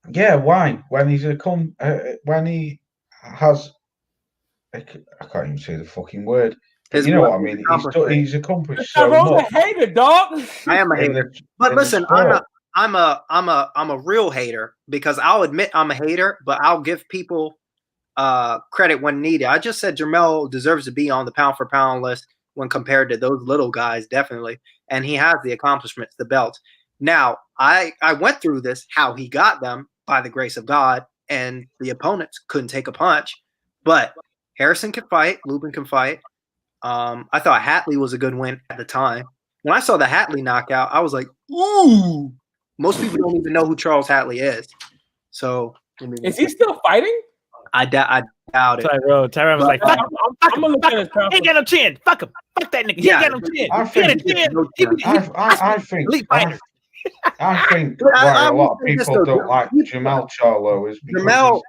S3: Yeah, why? When he's when he has, I can't even say the fucking word. You know what I mean? He's accomplished so much.
S4: I'm a hater, dog.
S6: I am a hater. But listen, I'm a real hater because I'll admit I'm a hater, but I'll give people credit when needed. I just said Jermell deserves to be on the pound for pound list when compared to those little guys, definitely. And he has the accomplishments, the belts. Now, I went through this, how he got them by the grace of God, and the opponents couldn't take a punch. But Harrison can fight, Lubin can fight. I thought Hatley was a good win at the time. When I saw the Hatley knockout, I was like, ooh. Most people don't even know who Charles Hatley is. So,
S4: is he still fighting?
S6: I doubt it.
S2: Tyrone was like,
S4: I'm
S2: fuck him,
S4: gonna look
S2: fuck
S4: at
S2: him.
S4: his
S2: He ain't got no chin. Fuck him. Fuck that nigga. He
S6: Yeah,
S2: ain't got no chin.
S3: I
S2: He ain't
S3: think-
S2: a chin.
S3: I think
S2: elite fighter.
S3: why a lot of
S6: say this,
S3: people
S6: though,
S3: don't like Jamel Charlo is because
S6: Jamel-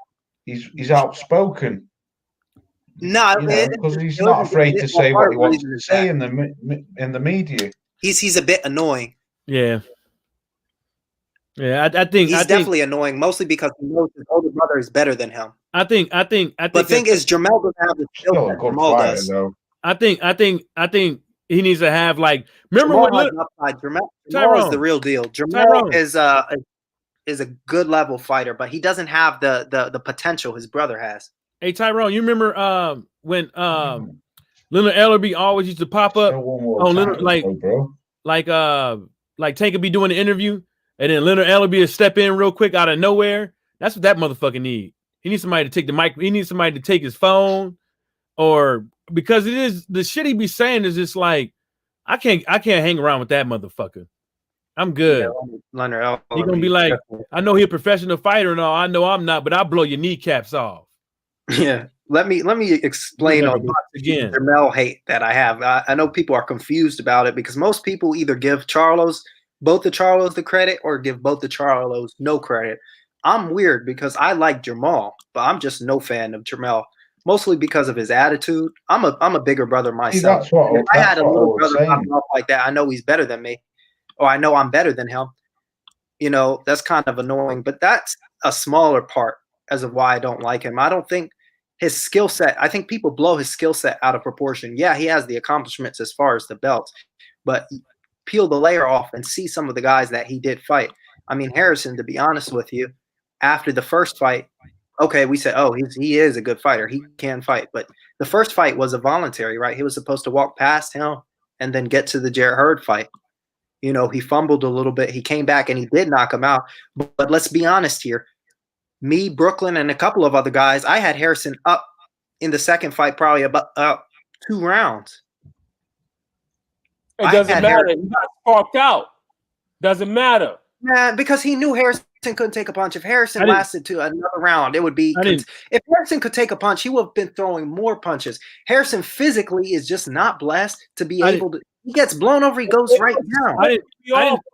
S3: he's outspoken.
S6: No,
S3: Because he's not afraid to say what he wants to say in the media.
S6: He's a bit annoying.
S2: Yeah. Yeah, I think
S6: He's definitely annoying, mostly because he knows his older brother is better than him.
S2: I think.
S6: But the thing is, Jamel doesn't have the skill
S3: Still a
S6: that
S3: good
S6: Jamal
S3: fighter,
S6: does.
S3: though.
S2: I think he needs to have like. Remember
S6: Jamal
S2: when
S6: has upside. Jamal is
S2: Tyrone.
S6: the real deal. Jamal
S2: Tyrone.
S6: is a good level fighter, but he doesn't have the potential his brother has.
S2: Hey Tyrone, you remember when Leonard Ellerby always used to pop up
S3: Still one more
S2: on
S3: time,
S2: Leonard,
S3: bro.
S2: like Tank would be doing the interview, and then Leonard Ellerby would step in real quick out of nowhere. That's what that motherfucker need. He needs somebody to take the mic. He needs somebody to take his phone, or because it is the shit he be saying is just like I can't hang around with that motherfucker. I'm good.
S6: Yeah, Leonard Ellerby.
S2: He gonna be like, I know he a professional fighter and all. I know I'm not, but I'll blow your kneecaps off.
S6: Yeah. Let me explain
S2: Never
S6: on
S2: do it again.
S6: Jamel hate that I have. I know people are confused about it because most people either give both the Charlos the credit or give both the Charlos no credit. I'm weird because I like Jamal, but I'm just no fan of Jamel, mostly because of his attitude. I'm a bigger brother myself.
S3: See,
S6: If I had a little
S3: I was
S6: brother
S3: saying.
S6: pop up like that, I know he's better than me, or I know I'm better than him. That's kind of annoying, but that's a smaller part as of why I don't like him. I don't think his skill set, I think people blow his skill set out of proportion. Yeah, he has the accomplishments as far as the belts, but peel the layer off and see some of the guys that he did fight. I mean, Harrison, to be honest with you, after the first fight, okay, we said, oh, he is a good fighter. He can fight. But the first fight was a voluntary, right? He was supposed to walk past him and then get to the Jarrett Hurd fight. He fumbled a little bit. He came back and he did knock him out. But let's be honest here. Me, Brooklyn, and a couple of other guys, I had Harrison up in the second fight probably about 2 rounds.
S4: It doesn't matter. He got sparked out. Doesn't matter.
S6: Man, because he knew Harrison couldn't take a punch. If Harrison lasted to another round, it would be. If Harrison could take a punch, he would have been throwing more punches. Harrison physically is just not blessed to be able to. He gets blown over. He goes right down.
S2: I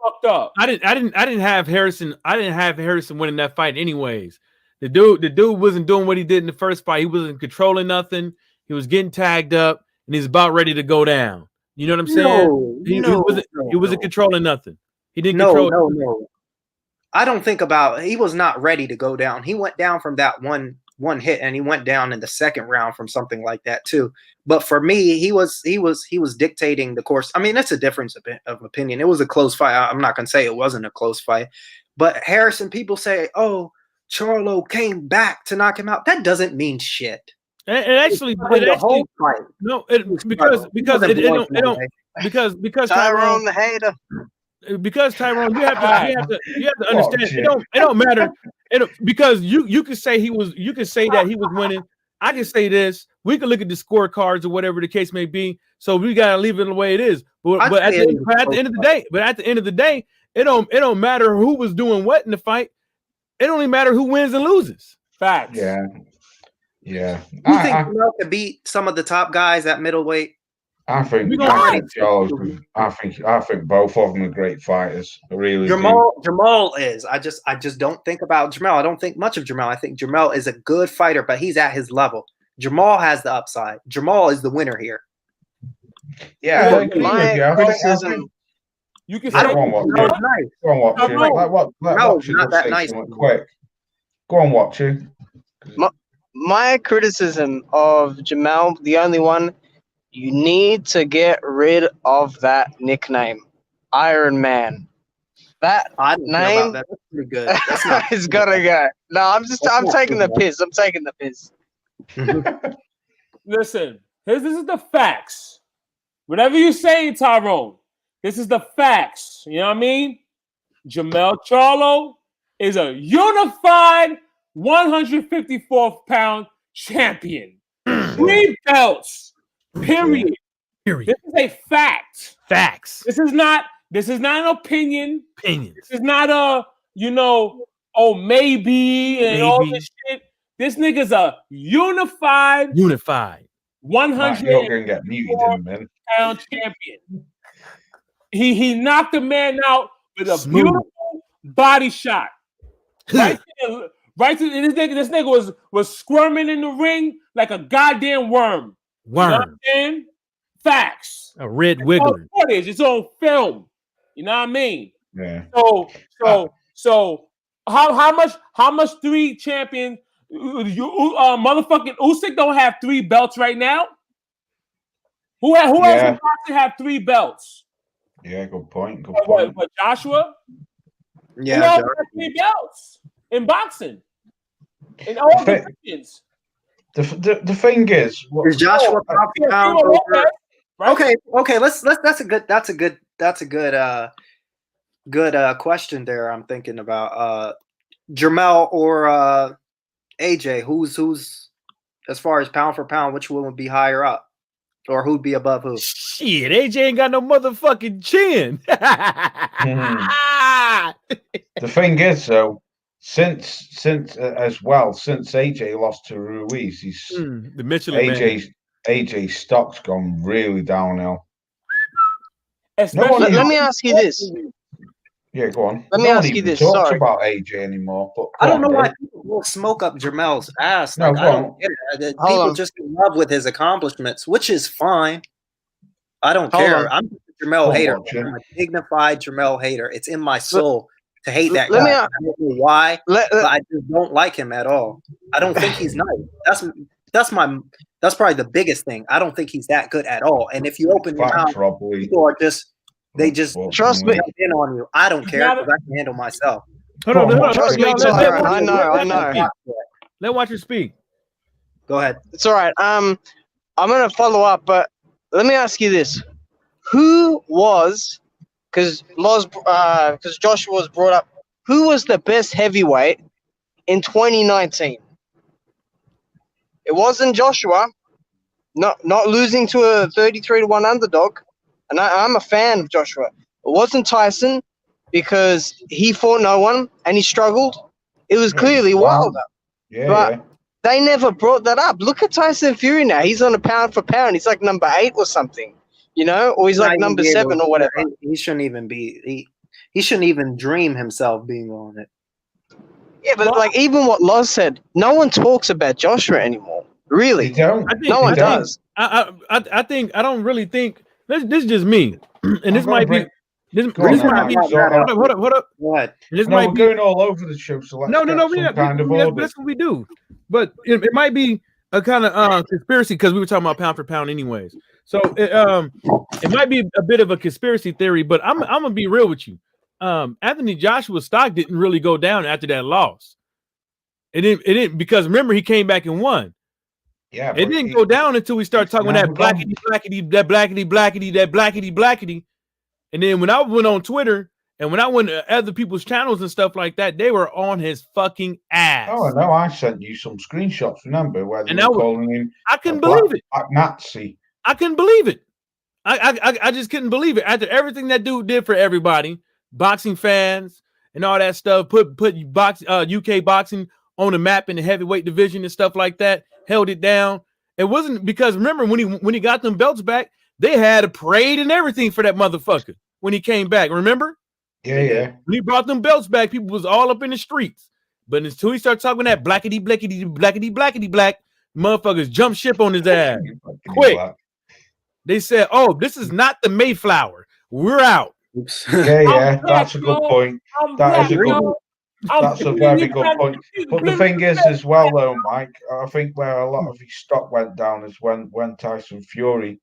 S4: fucked up.
S2: I didn't have Harrison. I didn't have Harrison winning that fight anyways. The dude wasn't doing what he did in the first fight. He wasn't controlling nothing. He was getting tagged up, and he's about ready to go down. You know what I'm saying? He wasn't controlling nothing. He didn't control.
S6: No. I don't think he was not ready to go down. He went down from that one hit, and he went down in the second round from something like that too. But for me, he was dictating the course. I mean, that's a difference of opinion. It was a close fight. I'm not gonna say it wasn't a close fight, but Harrison, people say, "Oh, Charlo came back to knock him out." That doesn't mean shit.
S2: Because
S5: Tyrone the hater.
S2: Because Tyrone, you have to understand. It don't matter. Because you could say you could say that he was winning. I can say this. We can look at the scorecards or whatever the case may be. So we gotta leave it the way it is. But at the end of the day, it don't matter who was doing what in the fight. It only matter who wins and loses.
S4: Facts.
S3: Yeah.
S6: You think Jamel could beat some of the top guys at middleweight?
S3: I think both of them are great fighters. I really
S6: Jamal is. I just don't think about Jamel. I don't think much of Jamel. I think Jamel is a good fighter, but he's at his level. Jamal has the upside. Jamal is the winner here.
S3: Yeah,
S5: my criticism.
S4: You can
S3: go on, watch it.
S6: Not that nice.
S3: Quick. Go on, watch it.
S5: My criticism of Jamel, the only one, you need to get rid of that nickname, Iron Man. That name
S6: that's pretty good. That's not
S5: it's gotta go. No, I'm taking the piss. I'm taking the piss.
S4: Listen, this is the facts. Whatever you say, Tyrone, this is the facts. You know what I mean? Jamel Charlo is a unified 154-pound champion. 3 belts. Period. This is a fact.
S2: Facts.
S4: This is not an opinion.
S2: Opinions.
S4: This is not a, maybe and all this shit. This nigga's a unified
S2: Unified.
S4: 100
S3: You're going to get muted in a minute.
S4: pound champion. He knocked a man out with a
S2: Smooth.
S4: beautiful body shot. Right to this nigga was squirming in the ring like a goddamn worm. You know what I'm saying? Facts.
S2: A red wiggler.
S4: Footage. It's on film. You know what I mean?
S3: Yeah.
S4: So how much 3 champions? Motherfucking Usyk don't have 3 belts right now. Who else in boxing have 3 belts?
S3: Yeah, good point. Good point.
S4: What Joshua?
S6: Yeah,
S4: Who else has 3 belts in boxing? In all divisions.
S3: The thing is
S6: Joshua pound over?
S4: Right?
S6: Okay. Let's. That's a good question there. I'm thinking about Jermell or AJ. Who's as far as pound for pound? Which one would be higher up, or who'd be above who?
S2: Shit, AJ ain't got no motherfucking chin.
S3: The thing is, though, since AJ lost to Ruiz, he's
S2: the Michelin
S3: AJ's stock's gone really downhill.
S5: Let me ask you this.
S3: Yeah, go on.
S5: Let me ask you this.
S3: Talks
S5: Sorry.
S3: about AJ anymore, but
S6: I don't know why people will smoke up Jermell's ass.
S3: No,
S6: Like, I don't get it. People just in love with his accomplishments, which is fine. I don't care. I'm just a Jermell hater. I'm a dignified Jermell hater. It's in my soul to hate that guy. I don't know why, but I just don't like him at all. I don't think he's nice. That's probably the biggest thing. I don't think he's that good at all. And if you open your mouth, people are they just
S5: trust me
S6: in on you. I don't care because I can handle myself.
S2: Hold on.
S5: Trust me, I know.
S2: Let Watcher speak.
S6: Go ahead.
S5: It's all right. I'm gonna follow up, but let me ask you this: who was, because Joshua was brought up, who was the best heavyweight in 2019? It wasn't Joshua. Not losing to a 33-1 underdog. And I'm a fan of Joshua. It wasn't Tyson because he fought no one and he struggled. It was clearly Wilder. But they never brought that up. Look at Tyson Fury now. He's on a pound for pound. He's like number 8 or something, or he's like number 7 or whatever.
S6: He shouldn't even be. He shouldn't even dream himself being on it.
S5: Yeah, but like even what Loz said, no one talks about Joshua anymore. Really,
S3: no
S5: one does.
S2: I think I don't really think. This is just me, and this might be. Hold up.
S3: What? This might be going all over the show. So
S2: no. That's what we do. But it might be a kind of conspiracy because we were talking about pound for pound, anyways. So it might be a bit of a conspiracy theory. But I'm gonna be real with you. Anthony Joshua's stock didn't really go down after that loss. It didn't because remember he came back and won.
S3: Yeah,
S2: it didn't go down until we started talking that blackity. And then when I went on Twitter and when I went to other people's channels and stuff like that, they were on his fucking ass.
S3: Oh no, I sent you some screenshots. Remember where they were calling him?
S2: I couldn't believe it.
S3: Nazi.
S2: I couldn't believe it. I just couldn't believe it after everything that dude did for everybody, boxing fans and all that stuff. Put UK boxing on the map in the heavyweight division and stuff like that. Held it down. It wasn't because remember when he got them belts back, they had a parade and everything for that motherfucker when he came back. Remember?
S3: Yeah.
S2: When he brought them belts back, people was all up in the streets. But until he started talking that blackity black, motherfuckers jumped ship on his ass quick. They said, "Oh, this is not the Mayflower. We're out."
S3: Oops. Yeah, that's a good point. That's a very good point. But the thing is, as well, though, Mike, I think where a lot of his stock went down is when Tyson Fury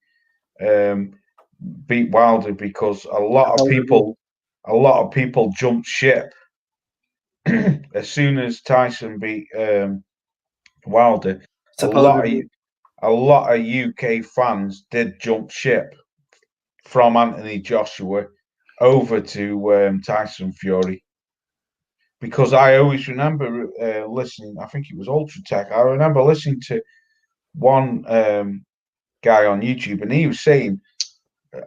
S3: beat Wilder because a lot of people jumped ship as soon as Tyson beat Wilder. A lot of UK fans did jump ship from Anthony Joshua over to Tyson Fury. Because I always remember listening, I think it was Ultra Tech. I remember listening to one guy on YouTube, and he was saying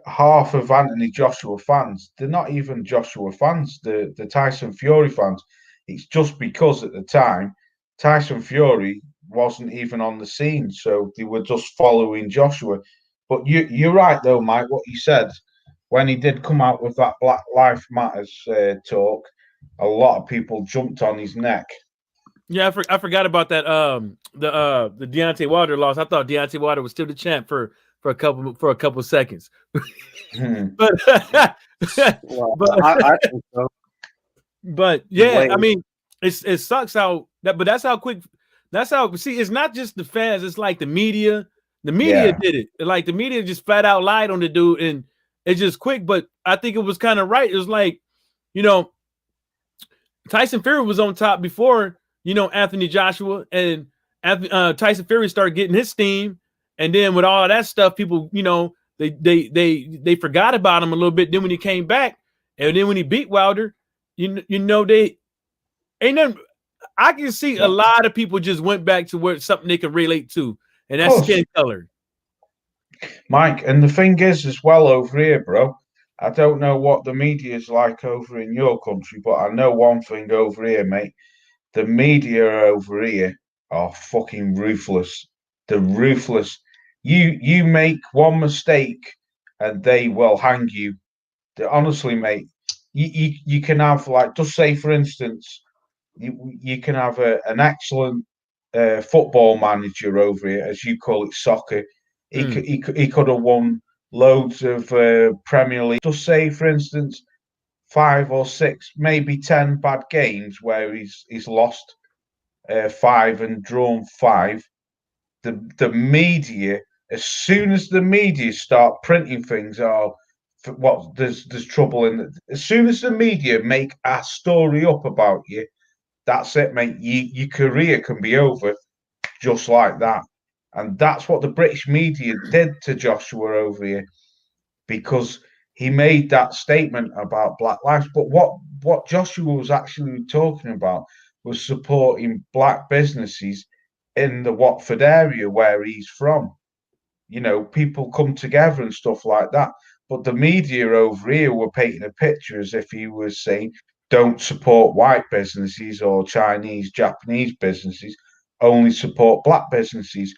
S3: half of Anthony Joshua fans, they're not even Joshua fans, the Tyson Fury fans. It's just because at the time Tyson Fury wasn't even on the scene, so they were just following Joshua. But you're right though, Mike. What you said when he did come out with that Black Lives Matters talk, a lot of people jumped on his neck.
S2: Yeah, I forgot about that. The Deontay Wilder loss. I thought Deontay Wilder was still the champ for a couple seconds. But
S6: Well, I think so.
S2: But yeah,
S6: Wait.
S2: I mean, it sucks how that, but that's how quick. That's how. See, it's not just the fans. It's like the media. The media
S3: Yeah.
S2: did it. Like the media just flat out lied on the dude, and it's just quick. But I think it was kind of right. It was like, Tyson Fury was on top before, Anthony Joshua, and Tyson Fury started getting his steam, and then with all of that stuff, people, they forgot about him a little bit. Then when he came back, and then when he beat Wilder, they ain't nothing. I can see a lot of people just went back to where something they can relate to, and that's skin color.
S3: Mike, and the thing is as well over here, bro, I don't know what the media is like over in your country, but I know one thing over here, mate. The media over here are fucking ruthless. They're ruthless. You make one mistake and they will hang you. Honestly, mate, you can have, like, just say for instance, you can have an excellent football manager over here, as you call it, soccer. He could have won loads of Premier League. Just say, for instance, 5 or 6, maybe 10 bad games where he's lost 5 and drawn 5. The media, as soon as the media start printing things, there's trouble in it. As soon as the media make a story up about you, that's it, mate. Your career can be over just like that. And that's what the British media did to Joshua over here, because he made that statement about Black lives. But what Joshua was actually talking about was supporting black businesses in the Watford area where he's from. People come together and stuff like that. But the media over here were painting a picture as if he was saying, don't support white businesses or Chinese, Japanese businesses, only support black businesses.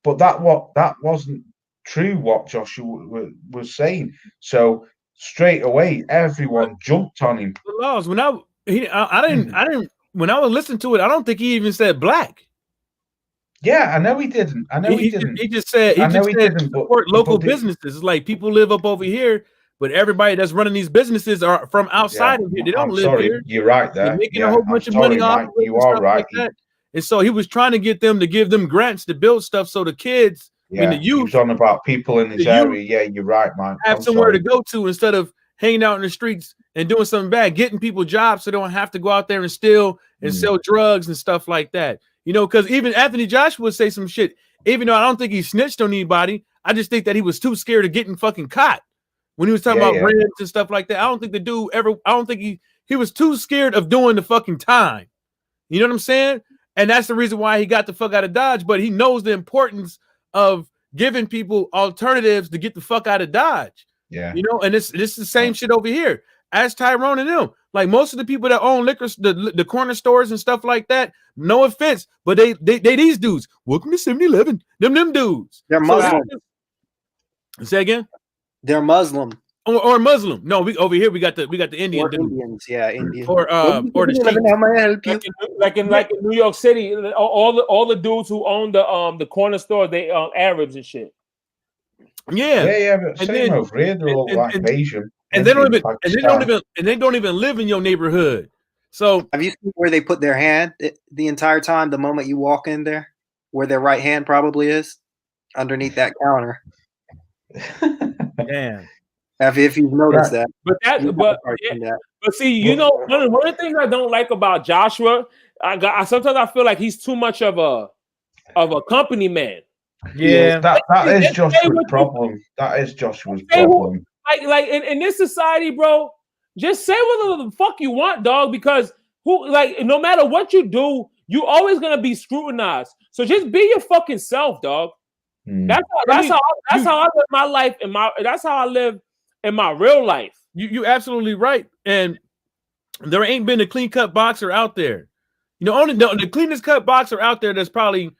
S3: But that wasn't true what Joshua was saying. So straight away, everyone jumped on him.
S2: The laws. When I didn't. When I was listening to it, I don't think he even said black.
S3: Yeah, I know he didn't.
S2: He just said support local businesses. It's like people live up over here, but everybody that's running these businesses are from outside of here. They don't live here.
S3: You're right there.
S2: They're making a whole bunch of money off.
S3: You are right.
S2: Like that. And so he was trying to give them grants to build stuff so the kids, the youth,
S3: he was on about people in his area. Yeah, you're right, man.
S2: Have somewhere to go to instead of hanging out in the streets and doing something bad, getting people jobs so they don't have to go out there and steal and sell drugs and stuff like that. Because even Anthony Joshua would say some shit, even though I don't think he snitched on anybody. I just think that he was too scared of getting fucking caught when he was talking about rents and stuff like that. I don't think the dude I don't think he was too scared of doing the fucking time. You know what I'm saying? And that's the reason why he got the fuck out of Dodge. But he knows the importance of giving people alternatives to get the fuck out of Dodge.
S3: Yeah.
S2: And it's the same shit over here. Ask Tyrone and them. Like most of the people that own liquor, the corner stores and stuff like that, no offense, but they these dudes. Welcome to 7-Eleven. Them dudes.
S6: They're Muslim.
S2: Say again?
S6: They're Muslim.
S2: Or Muslim. No, we over here we got the Indian dude.
S6: Indians, yeah, Indians.
S2: Or the
S4: like in New York City, all the dudes who own the corner store, they Arabs and shit.
S2: Yeah.
S3: But same over here, they're all like Asian.
S2: And they don't even live in your neighborhood. So
S6: have you seen where they put their hand the entire time? The moment you walk in there, where their right hand probably is underneath that counter.
S2: Damn.
S6: If you've noticed that,
S4: but see, one of the things I don't like about Joshua, I sometimes I feel like he's too much of a company man.
S3: Yeah, that is Joshua's problem. That is Joshua's problem.
S4: Like in this society, bro, just say whatever the fuck you want, dog. Because no matter what you do, you always gonna be scrutinized. So just be your fucking self, dog. That's how I live my life, that's how I live in my real life.
S2: You absolutely right. And there ain't been a clean cut boxer out there. You know, only the cleanest cut boxer out there that's probably,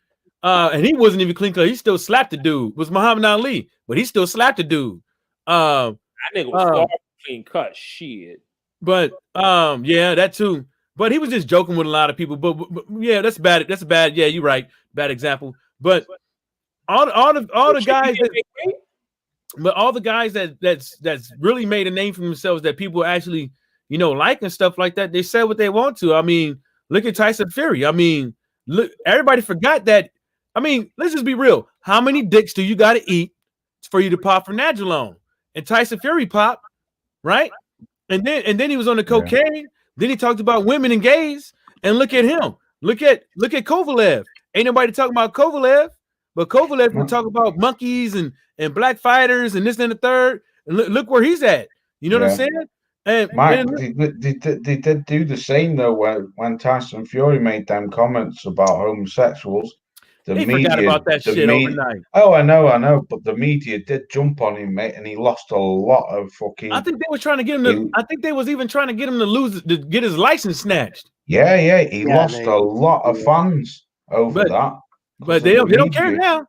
S2: and he wasn't even clean cut. He still slapped the dude. Was Muhammad Ali, but he still slapped the dude.
S4: That nigga was far from clean cut. Shit.
S2: But yeah, that too. But he was just joking with a lot of people. But yeah, that's bad. That's a bad. Yeah, you're right. Bad example. But all the guys that, but all the guys that's really made a name for themselves that people actually, you know, like and stuff like that, they said what they want to. I mean, look at Tyson Fury. I mean, look, everybody forgot that. I mean, let's just be real. How many dicks do you got to eat for you to pop for Nagilone? And Tyson Fury popped, right? And then he was on the cocaine. Yeah. Then he talked about women and gays. And look at him. Look at Kovalev. Ain't nobody talking about Kovalev, but Kovalev will talk about monkeys and black fighters and this and the third. And look where he's at. You know what I'm saying? And
S3: Mike, they did do the same though when Tyson Fury made them comments about homosexuals.
S2: They forgot about that shit overnight.
S3: Oh, I know, but the media did jump on him, mate, and he lost a lot of fucking.
S2: I think they were trying to get him to. I think they was even trying to get him to get his license snatched.
S3: Yeah, he lost a lot of fans over that.
S2: But they don't care now.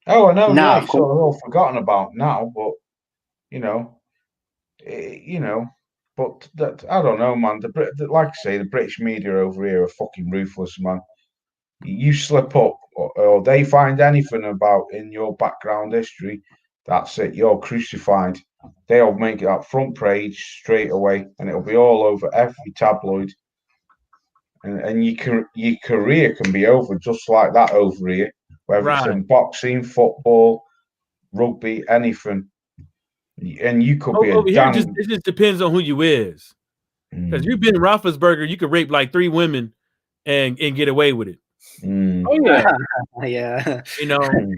S3: Oh, I know. Nah, so they're all forgotten about now, but but that, I don't know, man. Like I say, the British media over here are fucking ruthless, man. You slip up, or they find anything about in your background history, that's it. You're crucified. They'll make it up front page straight away, and it'll be all over every tabloid. And your career can be over just like that over here, whether it's in boxing, football, rugby, anything. And you could be
S2: it just depends on who you is. Because you've been Roethlisberger, you could rape like 3 women and get away with it.
S6: Oh yeah, yeah.
S2: You know, and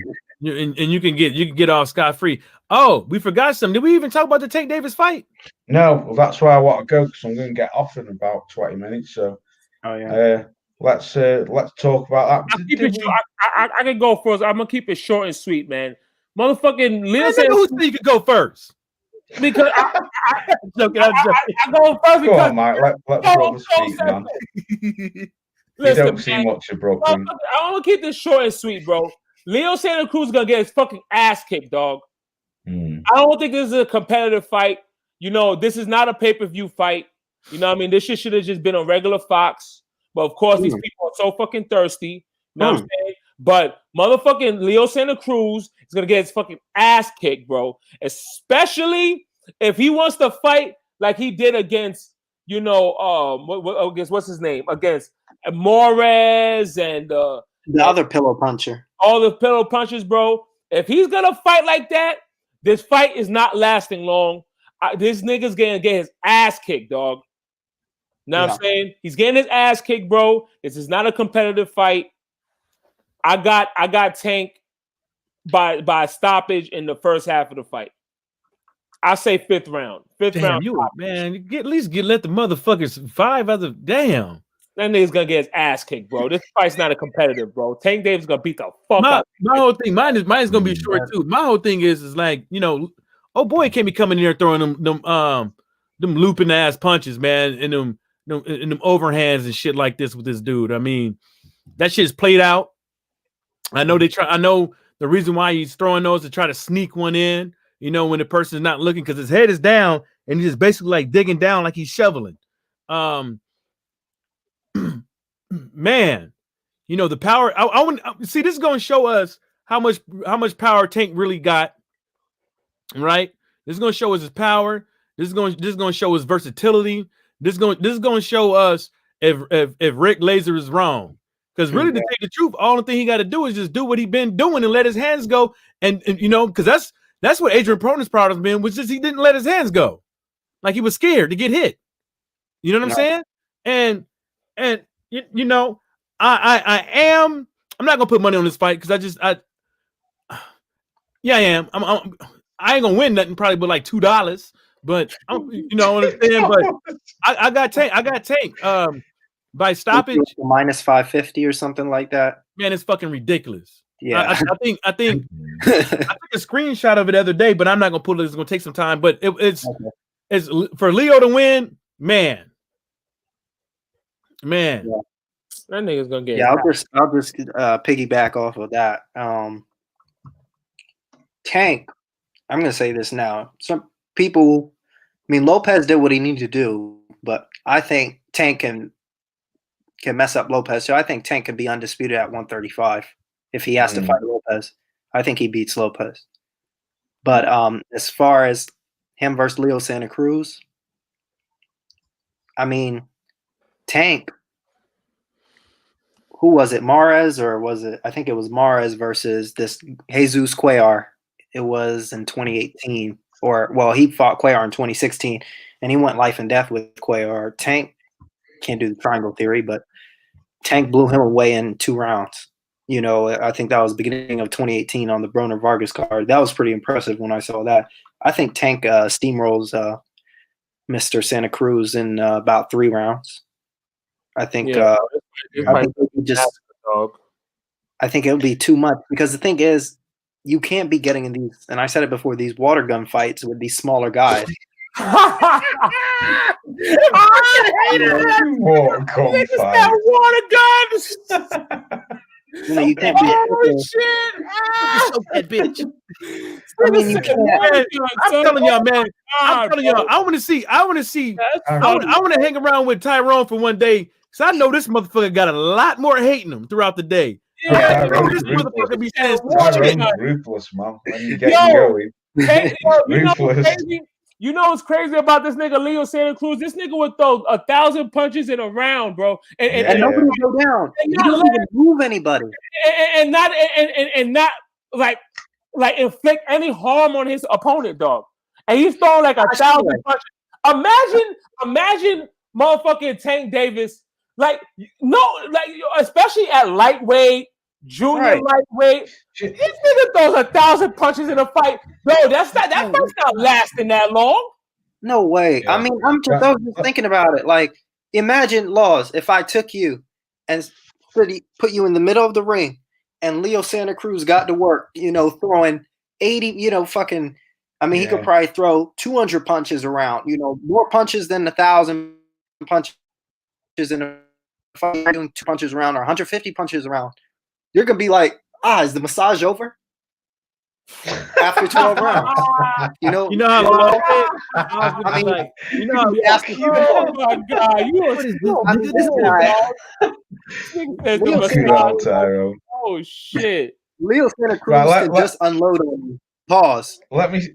S2: you can get off scot-free. Oh, we forgot something. Did we even talk about the Tank Davis fight?
S3: No, well, that's why I want to go, because I'm going to get off in about 20 minutes. So, let's talk about that.
S4: I can go first. I'm gonna keep it short and sweet, man. Motherfucking Leo said
S2: who said you could go first.
S4: Because I'm joking. I go first.
S3: Go on, Mike. Let's roll the speak, man. Listen, you don't see much of Brooklyn.
S4: I want to keep this short and sweet, bro. Leo Santa Cruz is gonna get his fucking ass kicked, dog. I don't think this is a competitive fight. You know, this is not a pay-per-view fight. You know what I mean? This shit should have just been on regular Fox. But of course, these people are so fucking thirsty. You know what I'm saying? But motherfucking Leo Santa Cruz is gonna get his fucking ass kicked, bro. Especially if he wants to fight like he did against, against what's his name? Against Morez and
S6: the other pillow puncher.
S4: All the pillow punchers, bro. If he's gonna fight like that, this fight is not lasting long. This nigga's gonna get his ass kicked, dog. Know what I'm saying? He's getting his ass kicked, bro. This is not a competitive fight. I got Tank by stoppage in the first half of the fight. I say 5th round. 5th round.
S2: Let the motherfuckers 5 other damn.
S4: That nigga's gonna get his ass kicked, bro. This fight's not a competitive, bro. Tank Davis gonna beat the fuck out.
S2: My whole thing, mine is gonna be short too. My whole thing is like, oh boy, can't be coming in here throwing them looping ass punches, man, and them overhands and shit like this with this dude. I mean, that shit's played out. I know the reason why he's throwing those to try to sneak one in, when the person's not looking, because his head is down and he's just basically like digging down like he's shoveling. Man, the power. I want see, this is going to show us how much power Tank really got. Right? This is going to show us his power. This is going to show his versatility. This is going to show us if Rick Laser is wrong. Because really, to tell the truth, all the thing he got to do is just do what he's been doing and let his hands go. And because that's what Adrian Pronis' problem has been, which is he didn't let his hands go. Like he was scared to get hit. You know what I'm saying? And I'm not gonna put money on this fight because I am. I ain't gonna win nothing probably but like $2. But what I'm saying? But I got Tank. By stoppage,
S6: minus 550 or something like that.
S2: Man, it's fucking ridiculous.
S6: Yeah,
S2: I think I took a screenshot of it the other day, but I'm not gonna pull it. It's gonna take some time. But it's for Leo to win, man.
S4: That nigga's gonna get.
S6: Yeah, I'll just piggyback off of that. Tank, I'm gonna say this now. Some people, I mean, Lopez did what he needed to do, but I think Tank can mess up Lopez. So I think Tank can be undisputed at 135 if he has to fight Lopez. I think he beats Lopez. But as far as him versus Leo Santa Cruz, I mean, Tank. Who was it? Mares, or was it? I think it was Mares versus this Jesus Cuellar. It was in 2018, he fought Cuellar in 2016, and he went life and death with Cuellar. Tank can't do the triangle theory, but Tank blew him away in 2 rounds. You know, I think that was the beginning of 2018 on the Broner Vargas card. That was pretty impressive when I saw that. I think Tank steamrolls Mr. Santa Cruz in about 3 rounds. I think I think it'll be too much, because the thing is, you can't be getting in these, and I said it before, these water gun fights with these smaller guys.
S3: Water
S4: guns.
S6: You know, you can't be.
S2: Oh shit! So bad, bitch.
S6: I mean, you can't.
S2: I'm telling y'all, man. I'm telling y'all. I want to see. I want to hang around with Tyrone for one day, because I know this motherfucker got a lot more hating him throughout the day.
S3: Yeah,
S2: I know this motherfucker be saying
S3: ruthless, man. When you get going, ruthless.
S4: You know what's crazy about this nigga Leo Santa Cruz? This nigga would throw 1,000 punches in a round, bro,
S6: and nobody would go down. He doesn't even move anybody,
S4: and not like inflict any harm on his opponent, dog. And he's throwing like 1,000 punches. Imagine motherfucking Tank Davis, especially at lightweight, junior lightweight. This nigga throws 1,000 punches in a fight. No, that fight's not lasting that long.
S6: No way. Yeah. I mean, I was just thinking about it. Like, imagine, Laws, if I took you and put you in the middle of the ring, and Leo Santa Cruz got to work, you know, throwing 80, you know, fucking. I mean, he could probably throw 200 punches around. You know, more punches than 1,000 punches in a fight. Doing 2 punches around or 150 punches around. You're gonna be like, is the massage over? After 12 rounds, you know how I mean, you know how asking you, oh my god,
S4: oh shit,
S6: Leo Santa Cruz can just unload on you. Pause.
S3: Let me say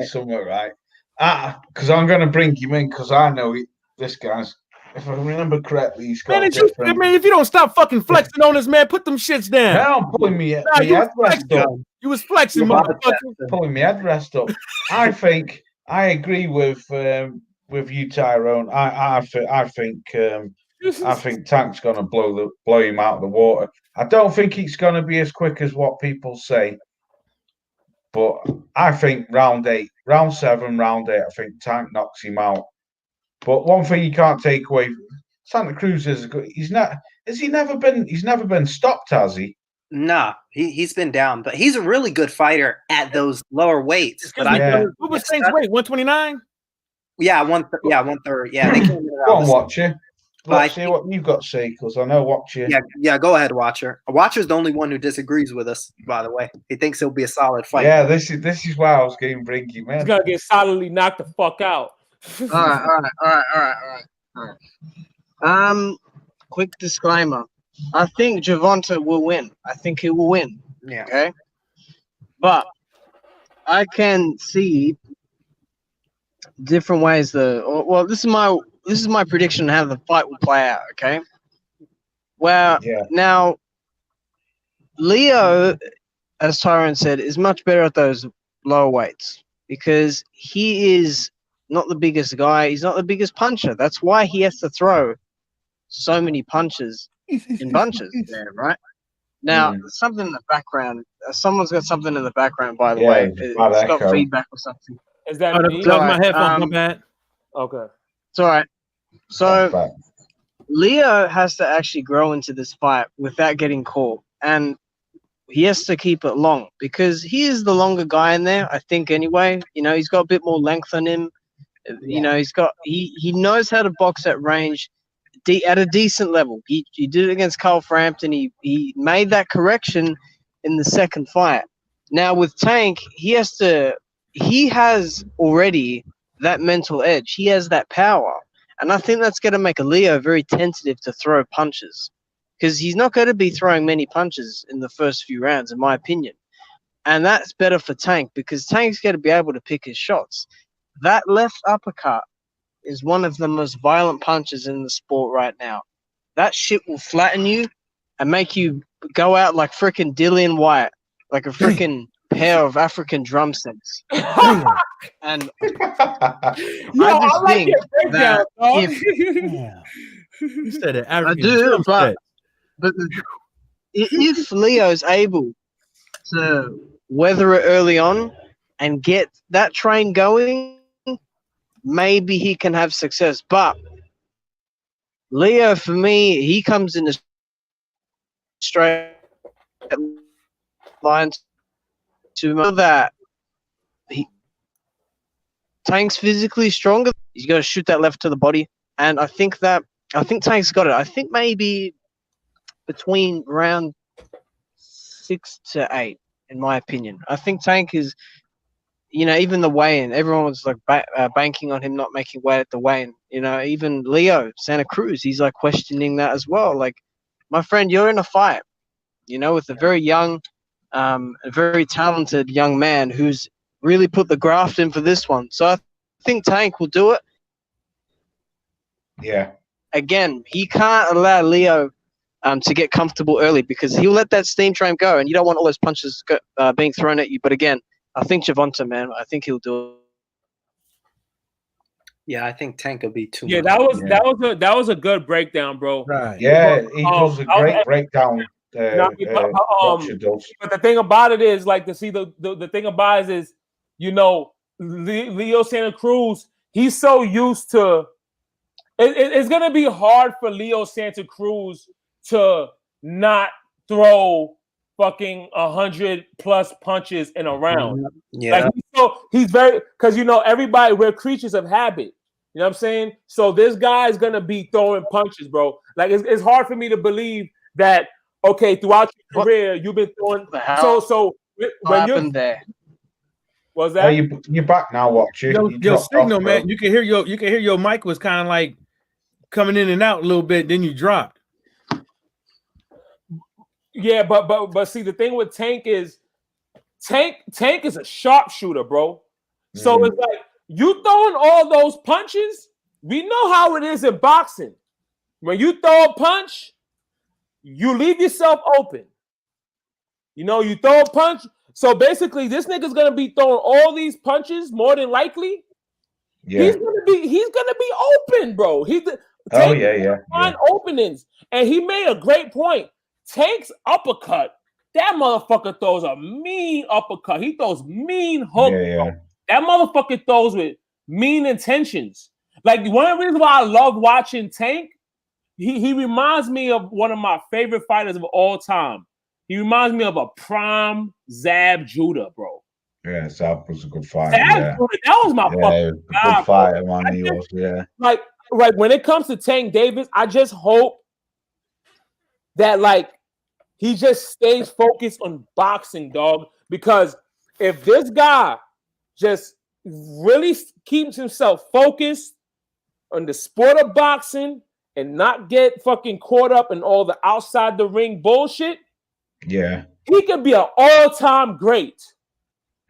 S3: something, right? Because I'm gonna bring him in, because I know this guy's. If I remember correctly, he's got
S2: different... Man, if you don't stop fucking flexing on this, man, put them shits down.
S3: Now I'm pulling me headrest up.
S2: You was flexing, motherfucker.
S3: Pulling me headrest up. I think I agree with you, Tyrone. I think Tank's gonna blow him out of the water. I don't think it's gonna be as quick as what people say, but I think round 7, round 8, I think Tank knocks him out. But one thing you can't take away, Santa Cruz is good. He's never been stopped, has he?
S6: Nah, he's been down, but he's a really good fighter at those lower weights. But
S2: what was Tank's weight? 129?
S6: Yeah, 130. Yeah, they came
S3: go on, Watcher. Let's see what you've got to say, because I know Watcher.
S6: Yeah, go ahead, Watcher. Watcher's the only one who disagrees with us, by the way. He thinks it'll be a solid fight.
S3: Yeah, this is why I was getting brinky, man.
S4: He's gonna get solidly knocked the fuck out.
S5: All right. Quick disclaimer. I think Gervonta will win. I think he will win.
S6: Yeah.
S5: Okay. But I can see different ways this is my prediction on how the fight will play out, okay? Well, now Leo, as Tyrone said, is much better at those lower weights because he is not the biggest guy. He's not the biggest puncher. That's why he has to throw so many punches in bunches there, right? Now, something in the background. Someone's got something in the background, by the way. It's got feedback or something.
S4: Is that me?
S2: That was my headphones, my bad.
S4: Okay.
S5: It's all right. So Leo has to actually grow into this fight without getting caught. And he has to keep it long because he is the longer guy in there, I think, anyway. You know, he's got a bit more length on him. You know, he knows how to box at range. at a decent level. He did it against Carl Frampton. He made that correction in the second fight. Now with Tank, he has already that mental edge. He has that power. And I think that's going to make a Leo very tentative to throw punches, because he's not going to be throwing many punches in the first few rounds, in my opinion. And that's better for Tank, because Tank's going to be able to pick his shots. That left uppercut is one of the most violent punches in the sport right now. That shit will flatten you and make you go out like freaking Dillian White, like a freaking pair of African drumsticks. And I think that
S2: You said it.
S5: I do, but if Leo's able to weather it early on and get that train going, maybe he can have success. But Leo, for me, he comes in a straight line to that. Tank's physically stronger. He's got to shoot that left to the body, and I think Tank's got it. I think maybe between round 6 to 8, in my opinion. I think Tank is, even the weigh-in, everyone was like banking on him not making weight at the weigh-in. Even Leo Santa Cruz, he's like questioning that as well. Like, my friend, you're in a fight, with a very young, a very talented young man who's really put the graft in for this one. So I think Tank will do it.
S3: Yeah.
S5: Again, he can't allow Leo to get comfortable early, because he'll let that steam train go, and you don't want all those punches being thrown at you. But again, I think Gervonta, man, I think he'll do it.
S6: Yeah, I think Tank will be too much.
S4: Yeah, that was a good breakdown, bro.
S2: Right.
S3: Yeah, he does a great breakdown.
S4: But the thing about it is, like, the thing about it is, Leo Santa Cruz, he's so used to. It's gonna be hard for Leo Santa Cruz to not throw fucking 100+ punches in a round.
S6: Yeah.
S4: Like, he's very, because everybody, we're creatures of habit. You know what I'm saying? So this guy is gonna be throwing punches, bro. Like, it's hard for me to believe that. Okay, throughout your career, you've been throwing. So when you're
S5: there.
S4: Was that?
S3: You're back now, watch you.
S2: Your signal, man. You can hear your mic was kind of like coming in and out a little bit. Then you dropped.
S4: Yeah, but see, the thing with Tank is a sharpshooter, bro. So it's like, you throwing all those punches. We know how it is in boxing. When you throw a punch, you leave yourself open. You throw a punch. So basically, this nigga's gonna be throwing all these punches more than likely. Yeah. He's gonna be open, bro. Find openings. And he made a great point. Tank's uppercut, that motherfucker throws a mean uppercut. He throws mean hook. Yeah. That motherfucker throws with mean intentions. Like, one of the reasons why I love watching Tank, he reminds me of one of my favorite fighters of all time. He reminds me of a prime Zab Judah, bro.
S3: Yeah, Zab was a good fight.
S4: That was my fucking
S3: good fighter, man. He was, yeah.
S4: Like when it comes to Tank Davis, I just hope that, like, he just stays focused on boxing, dog. Because if this guy just really keeps himself focused on the sport of boxing and not get fucking caught up in all the outside the ring bullshit,
S3: yeah,
S4: he could be an all-time great.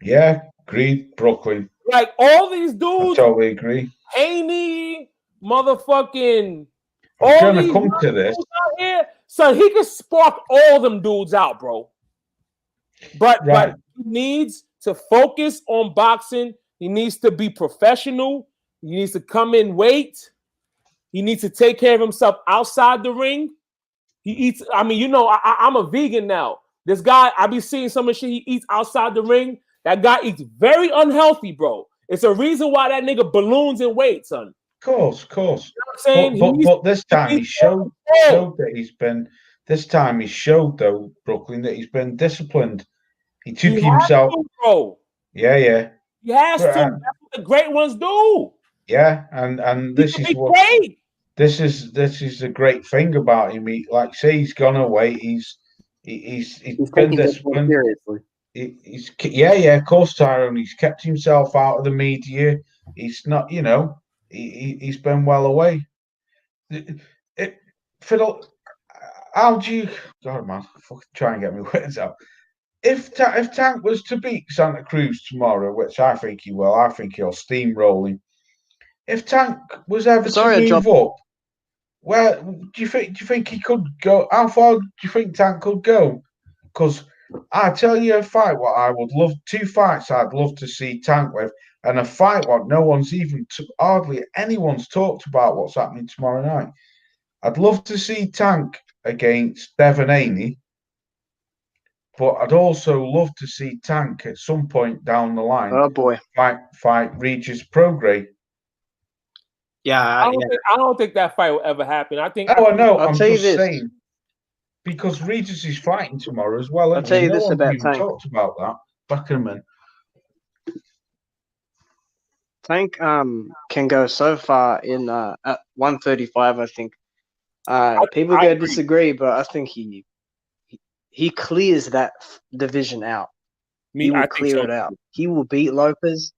S3: Yeah, agreed, Brooklyn.
S4: Like, all these dudes,
S3: I totally agree.
S4: Haney, motherfucking,
S3: I'm gonna come to this.
S4: Out here, so he can spark all them dudes out, bro. But he needs to focus on boxing. He needs to be professional. He needs to come in weight. He needs to take care of himself outside the ring. He eats. I mean, I'm a vegan now. This guy, I be seeing some of the shit he eats outside the ring. That guy eats very unhealthy, bro. It's a reason why that nigga balloons in weight, son.
S3: Of course.
S4: You know what I'm saying?
S3: But this time he showed that he's been. This time he showed, though, Brooklyn, that he's been disciplined. He took himself.
S4: Bro.
S3: Yeah.
S4: He has to. That's what the great ones do.
S3: Yeah, and this is what.
S4: Great.
S3: this is a great thing about him. He, like say, he's gone away. He's
S6: He's
S3: been
S6: taking this one
S3: disciplined.
S6: seriously.
S3: Yeah, of course, Tyrone. He's kept himself out of the media. He's not, he's been well away. Fiddle, how do you? God, man, fucking try and get me words out. If Tank was to beat Santa Cruz tomorrow, which I think he will, I think he'll steamroll him. If Tank was ever
S5: Sorry, I
S3: to move
S5: dropped-
S3: up, where do you think he could go? How far do you think Tank could go? Because I tell you a fight what I would love, two fights I'd love to see Tank with, and a fight what no one's even hardly anyone's talked about what's happening tomorrow night. I'd love to see Tank against Devon Haney, but I'd also love to see Tank at some point down the line
S5: Oh boy.
S3: fight Regis Prograis.
S6: Yeah,
S4: I don't think that fight will ever happen. I think.
S3: Oh, I know.
S5: I'll
S3: I'm
S5: tell you
S3: just
S5: this.
S3: saying. Because Regis is fighting tomorrow as well.
S5: I'll tell you
S3: no
S5: this
S3: one's
S5: about
S3: even
S5: Tank.
S3: talked about that. Back in a minute.
S5: Tank can go so far in at 135. I think people
S4: I
S5: gonna
S4: agree.
S5: disagree, but I think he clears that division out. He will clear it out. He will beat Lopez.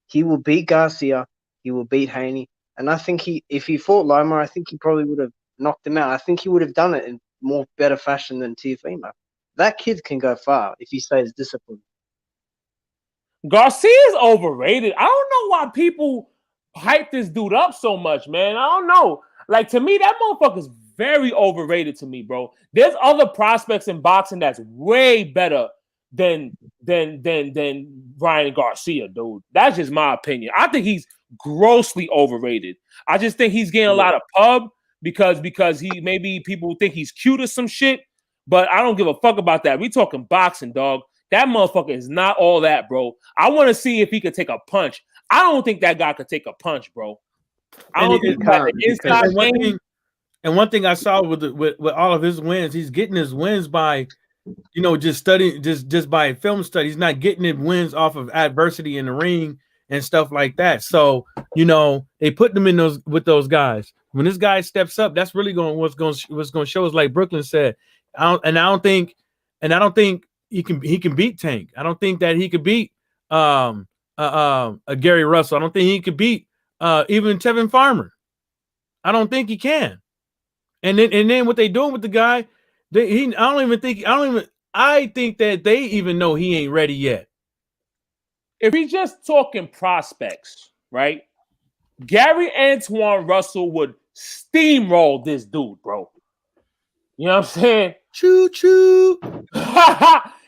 S5: He will beat Garcia. He will beat Haney. And I think if he fought Loma, I think he probably would have knocked him out. I think he would have done it in more better fashion than Teofimo. That kid can go far if he stays disciplined.
S4: Garcia's overrated. I don't know why people hype this dude up so much, man. I don't know. Like, to me, that motherfucker's very overrated to me, bro. There's other prospects in boxing that's way better than Ryan Garcia, dude. That's just my opinion. I think he's grossly overrated. I just think he's getting a lot of pub because he maybe people think he's cute or some shit, but I don't give a fuck about that. We talking boxing, dog. That motherfucker is not all that, bro. I want to see if he could take a punch. I don't think that guy could take a punch, bro. I don't think inside game.
S2: And one thing I saw with all of his wins, he's getting his wins by, just studying, just by film study. He's not getting it wins off of adversity in the ring and stuff like that. So, they put them in with those guys. When this guy steps up, that's really what's going to show us, like Brooklyn said. I don't think he can beat Tank. I don't think that he could beat a Gary Russell. I don't think he could beat even Tevin Farmer. I don't think he can. And then what they doing with the guy, I think that they even know he ain't ready yet.
S4: If we just talking prospects, right? Gary Antoine Russell would steamroll this dude, bro. You know what I'm saying?
S2: Choo choo.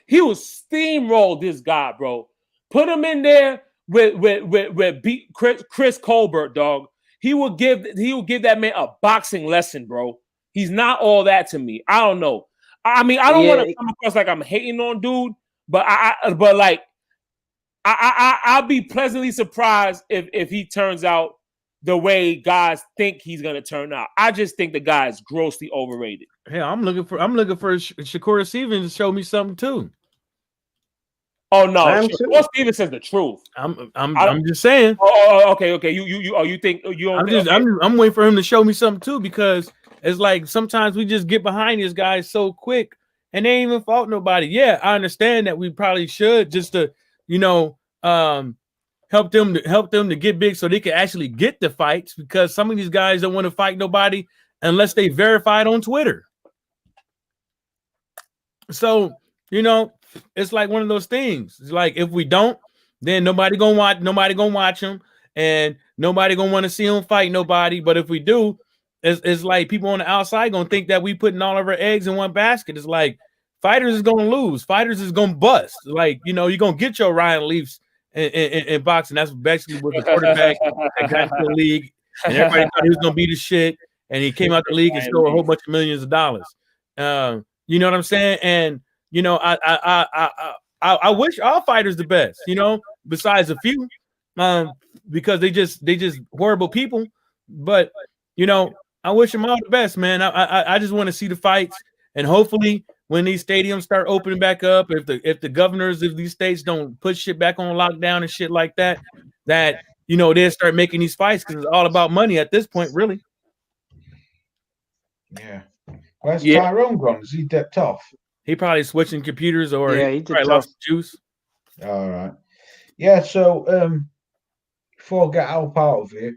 S4: He would steamroll this guy, bro. Put him in there with beat Chris Colbert, dog. He will give that man a boxing lesson, bro. He's not all that to me. I don't know. I mean, I don't want to come across like I'm hating on dude, but I'll be pleasantly surprised if he turns out the way guys think he's gonna turn out. I just think the guy is grossly overrated.
S2: Hey, I'm looking for Shakur Stevens to show me something too.
S4: Oh no, Shakur Stevens says the truth.
S2: I'm just saying.
S4: Oh, okay. You think you don't?
S2: I'm waiting for him to show me something too, because it's like sometimes we just get behind these guys so quick and they ain't even fault nobody. Yeah, I understand that we probably should just to help them to get big so they can actually get the fights, because some of these guys don't want to fight nobody unless they verified on Twitter. So, it's like one of those things. It's like if we don't, then nobody gonna watch them, and nobody gonna want to see them fight nobody. But if we do, it's like people on the outside gonna think that we putting all of our eggs in one basket. It's like fighters is gonna lose, fighters is gonna bust. Like, you're gonna get your Ryan Leafs in boxing. That's basically what the quarterback that got to the league, and everybody thought he was gonna be the shit, and he came out the league and stole a whole bunch of millions of dollars. You know what I'm saying? And I wish all fighters the best, besides a few, because they just horrible people. But I wish them all the best, man. I just want to see the fights, and hopefully when these stadiums start opening back up, if the governors of these states don't put shit back on lockdown and shit like that, they'll start making these fights, because it's all about money at this point, really.
S3: Yeah. Where's
S4: Yeah.
S3: Tyrone gone? Is he dipped off?
S2: He probably switching computers or
S5: Yeah,
S2: he
S5: he did
S2: probably lost juice.
S3: All right. Yeah. So before I get help out of here,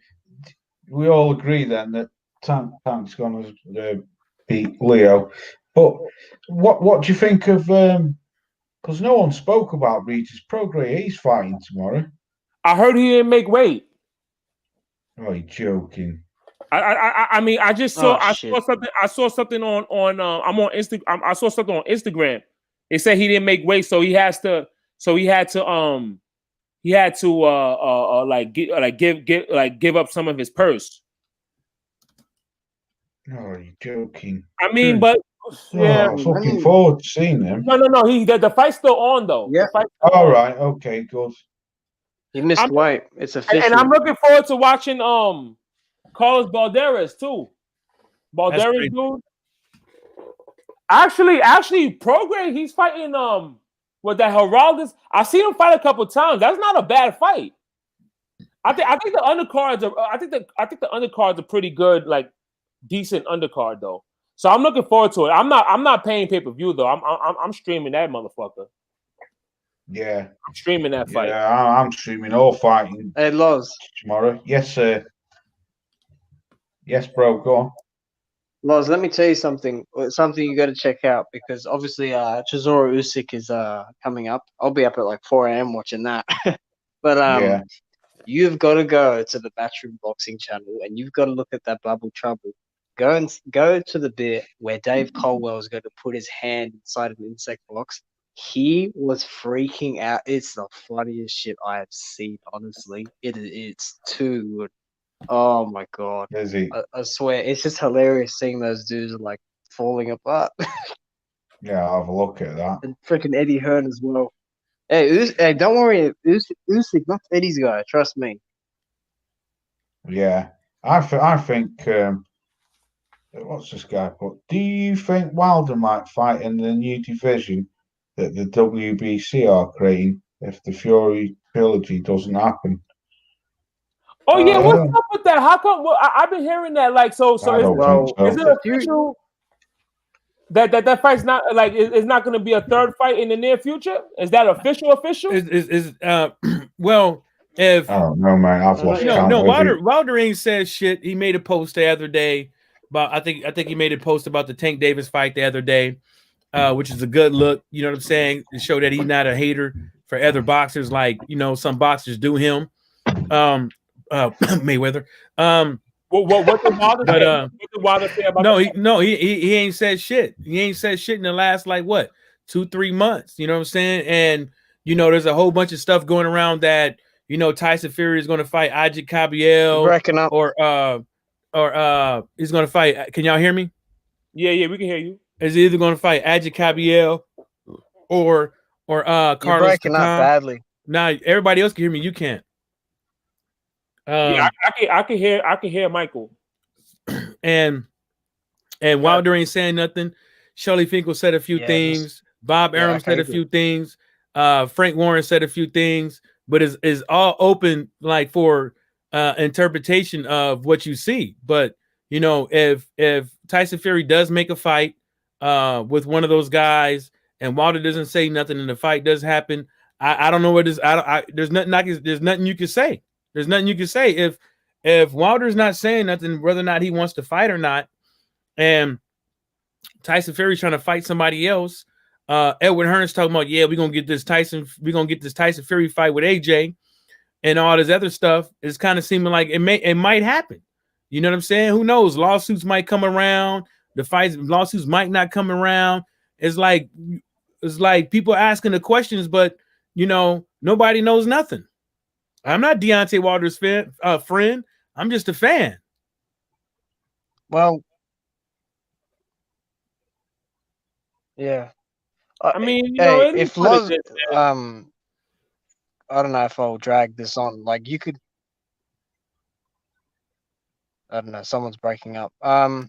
S3: we all agree then that Tank's going to beat Leo. But what do you think of? Because no one spoke about Regis Prograis. He's fighting tomorrow.
S4: I heard he didn't make weight.
S3: Oh, you're joking.
S4: I mean, I just
S5: Oh,
S4: saw
S5: shit.
S4: something. I saw something on I'm on Instagram. I saw something on Instagram. It said he didn't make weight, so he had to give up some of his purse.
S3: Oh, you're joking.
S4: I mean, but yeah,
S3: I was looking forward to seeing him.
S4: no. The fight's still on though.
S5: Yeah.
S4: The fight's still
S3: All
S4: on.
S3: right. Okay. Good.
S5: You missed weight. It's official.
S4: And I'm looking forward to watching Carlos Balderas too. Balderas,
S2: great.
S4: dude. Actually, Prograis, he's fighting with that Heraldus. I've seen him fight a couple times. That's not a bad fight. I think the undercards are. I think the undercards are pretty good, like decent undercard though. So I'm looking forward to it. I'm not paying pay-per-view though. I'm streaming that motherfucker.
S3: Yeah.
S4: I'm streaming that fight.
S3: Yeah, I'm streaming all fighting
S5: Hey, Loz.
S3: tomorrow. Yes, sir. Yes, bro. Go on.
S5: Loz, let me tell you something. Something you got to check out because obviously Chisora Usyk is coming up. I'll be up at like 4 a.m. watching that. But
S3: Yeah.
S5: you've got to go to the Matchroom Boxing channel and you've got to look at that Bubble Trouble. Go to the bit where Dave Colwell is going to put his hand inside an insect box. He was freaking out. It's the funniest shit I have seen. Honestly, it's too good. Oh my god!
S3: Is he?
S5: I swear, it's just hilarious seeing those dudes like falling apart.
S3: Yeah, I'll have a look at that.
S5: And freaking Eddie Hearn as well. Hey, don't worry, Usyk, not Eddie's guy. Trust me.
S3: Yeah, I think. What's this guy put? Do you think Wilder might fight in the new division that the WBC are creating if the Fury trilogy doesn't happen?
S4: Oh yeah, what's up with that? How come? Well, I've been hearing that. Like, so
S3: I don't think so.
S4: is it official that fight's not like it's not going to be a third fight in the near future? Is that official?
S2: Well, if
S3: I don't know, man. I've lost count.
S2: no, Wilder ain't said shit. He made a post the other day about I think he made a post about the Tank Davis fight the other day, which is a good look. You know what I'm saying? To show that he's not a hater for other boxers, like some boxers do him. Mayweather.
S4: What did Wilder say about
S2: he ain't said shit. He ain't said shit in the last 2-3 months. You know what I'm saying? And there's a whole bunch of stuff going around that Tyson Fury is going to fight Ajit Cabiel,
S5: breaking up,
S2: or he's going to fight. Can y'all hear me?
S4: Yeah, we can hear you.
S2: Is either going to fight Ajit Cabiel or Carlos.
S5: You're breaking up badly.
S2: Nah, everybody else can hear me. You can't.
S4: Yeah, I can hear Michael.
S2: And Wilder ain't saying nothing. Shirley Finkel said a few things. Bob Arum said a few things. Frank Warren said a few things, but is all open for interpretation of what you see. But if Tyson Fury does make a fight with one of those guys and Wilder doesn't say nothing and the fight does happen, I don't know what is. There's nothing you can say. There's nothing you can say if Wilder's not saying nothing, whether or not he wants to fight or not, and Tyson Fury's trying to fight somebody else. Edward Hearn's talking about, we're gonna get this Tyson Fury fight with AJ, and all this other stuff is kind of seeming like it might happen. You know what I'm saying? Who knows? Lawsuits might come around. Lawsuits might not come around. It's like people asking the questions, but nobody knows nothing. I'm not Deontay Wilder's friend. I'm just a fan.
S5: Well, yeah.
S4: I mean,
S5: if Loz, I don't know if I'll drag this on. Like you could, I don't know. Someone's breaking up. What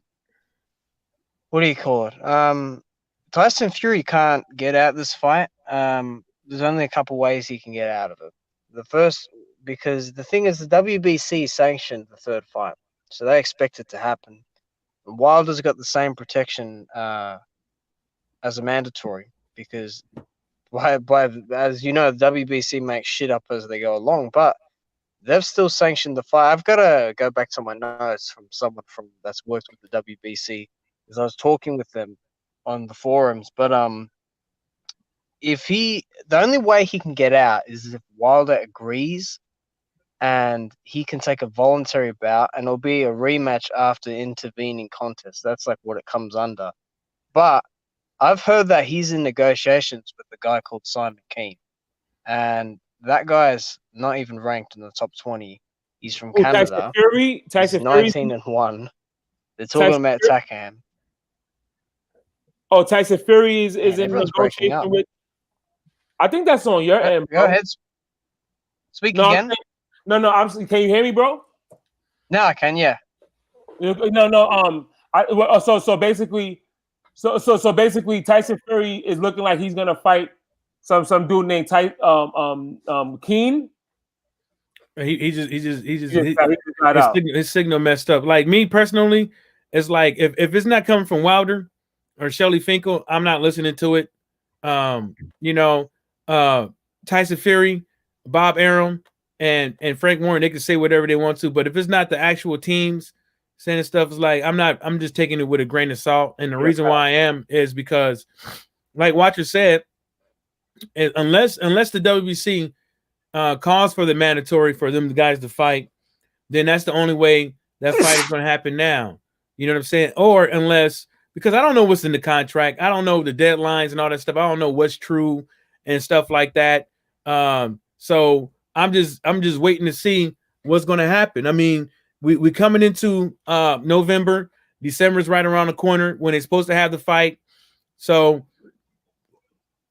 S5: do you call it? Tyson Fury can't get out this fight. There's only a couple ways he can get out of it. The first, because the thing is, the WBC sanctioned the third fight, so they expect it to happen. Wilder's got the same protection as a mandatory because as you know, the WBC makes shit up as they go along, but they've still sanctioned the fight. I've got to go back to my notes from someone that's worked with the WBC because I was talking with them on the forums. But the only way he can get out is if Wilder agrees, and he can take a voluntary bout, and it'll be a rematch after intervening contest. That's like what it comes under. But I've heard that he's in negotiations with a guy called Simon Keane, and that guy's not even ranked in the top 20. He's from Canada.
S4: Tyson
S5: He's 19-1. They're talking about Takam.
S4: Oh, Tyson Fury is in
S5: everyone's breaking up.
S4: negotiation with. I think that's on your end, bro.
S5: Go ahead. Speak again.
S4: Can you hear me, bro?
S5: No, I can. Yeah.
S4: No. So basically, Tyson Fury is looking like he's gonna fight some dude named Keane.
S2: His signal messed up. Like me personally, it's like if it's not coming from Wilder or Shelly Finkel, I'm not listening to it. Tyson Fury, Bob Arum, and Frank Warren, they can say whatever they want to, but if it's not the actual teams saying stuff, is like I'm just taking it with a grain of salt. And the reason why I am is because, like Watcher said, unless the WBC calls for the mandatory for them guys to fight, then that's the only way that fight is going to happen now. You know what I'm saying? Or unless, because I don't know what's in the contract, I don't know the deadlines and all that stuff. I don't know what's true and stuff like that. So I'm just waiting to see what's going to happen. I mean, we coming into November. December's right around the corner when they're supposed to have the fight. So,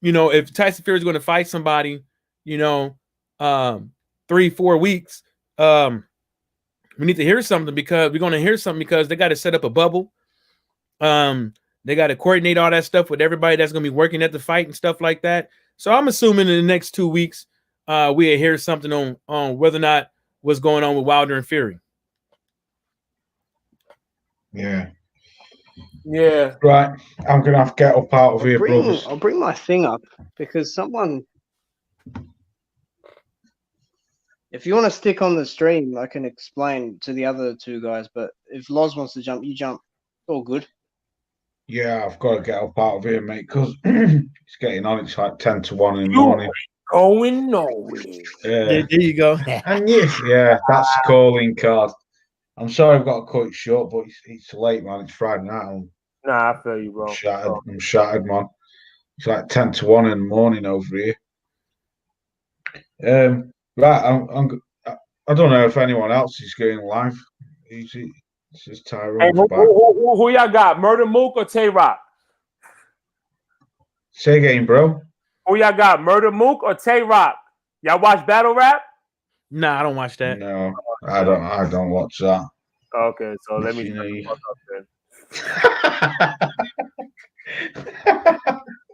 S2: if Tyson Fury is going to fight somebody, 3-4 weeks, we need to hear something because we're going to hear something because they got to set up a bubble. They got to coordinate all that stuff with everybody that's going to be working at the fight and stuff like that. So I'm assuming in the next 2 weeks, we'll hear something on whether or not what's going on with Wilder and Fury.
S3: Yeah.
S4: Yeah.
S3: Right. I'm going to have to get up out of here, brothers.
S5: I'll bring my thing up because if you want to stick on the stream, I can explain to the other two guys, but if Loz wants to jump, you jump. It's all good.
S3: Yeah, I've got to get up out of here, mate, because it's getting on. It's like 10-1 in the morning.
S4: Going nowhere.
S2: There you go.
S3: And yes, yeah, that's the calling card. I'm sorry I've got to cut it short, but it's late, man. It's Friday night.
S4: Nah, I feel you, bro.
S3: I'm shattered, man. It's like 10-1 in the morning over here. Right, I don't know if anyone else is going live. This is Tyrone.
S4: Hey, who y'all got? Murder Mook or Tay Rock?
S3: Say again, bro.
S4: Who y'all got? Murder Mook or Tay Rock? Y'all watch Battle Rap?
S2: Nah, I don't watch that.
S3: No, I don't watch that.
S4: Okay, so let me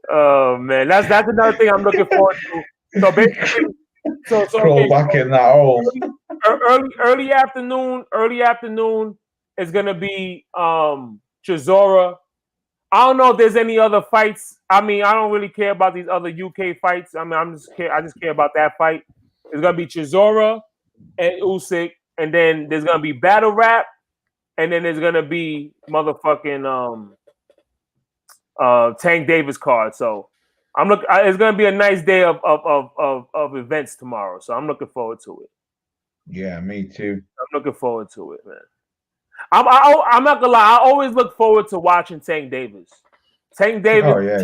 S4: Oh man, that's another thing I'm looking forward to. So basically,
S3: crawl back in that hole.
S4: Early afternoon is gonna be Chisora. I don't know if there's any other fights. I mean, I don't really care about these other UK fights. I mean, I just care about that fight. It's gonna be Chisora and Usyk, and then there's gonna be Battle Rap, and then there's gonna be motherfucking Tank Davis card. So it's gonna be a nice day of events tomorrow. So I'm looking forward to it.
S3: Yeah, me too.
S4: I'm looking forward to it, man. I'm not gonna lie. I always look forward to watching Tank Davis. Tank Davis.
S3: Oh yeah,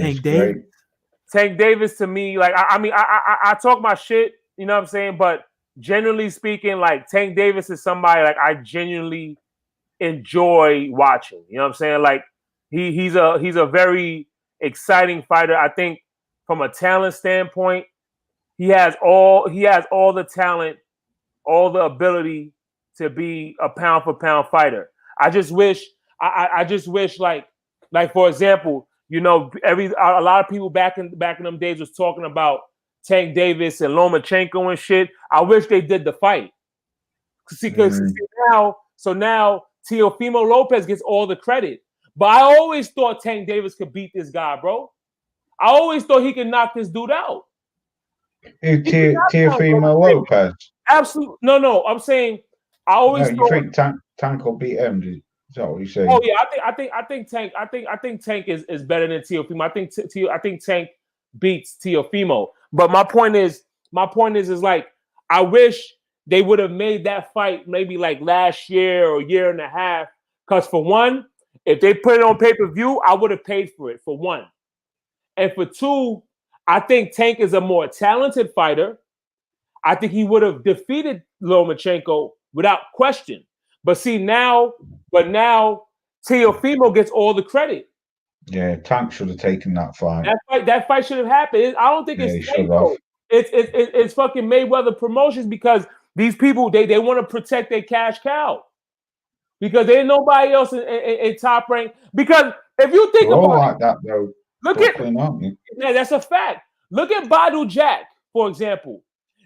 S4: Tank Davis to me, like I talk my shit. You know what I'm saying? But generally speaking, like Tank Davis is somebody like I genuinely enjoy watching. You know what I'm saying? Like he's a very exciting fighter. I think from a talent standpoint, he has all the talent, all the ability to be a pound for pound fighter. I just wish like for example, a lot of people back in them days was talking about Tank Davis and Lomachenko and shit. I wish they did the fight. Because now Teofimo Lopez gets all the credit. But I always thought Tank Davis could beat this guy, bro. I always thought he could knock this dude out.
S3: Teofimo Lopez.
S4: Absolutely. No. I'm saying I always
S3: you
S4: thought.
S3: think Tank will beat him? Is that what you're saying?
S4: Oh yeah, I think Tank. I think Tank is better than Teofimo. I think Tank beats Teofimo. But my point is like I wish they would have made that fight maybe like last year or a year and a half. Because for one, if they put it on pay-per-view, I would have paid for it, for one. And for two, I think Tank is a more talented fighter. I think he would have defeated Lomachenko without question. But now Teofimo gets all the credit.
S3: Yeah, Tank should have taken that fight.
S4: That fight should have happened. I don't think it's Tank, though. It's fucking Mayweather Promotions, because these people they want to protect their cash cow. Because there ain't nobody else in top rank. Because if you think about
S3: like that, though.
S4: Yeah, that's a fact. Look at Badu Jack, for example.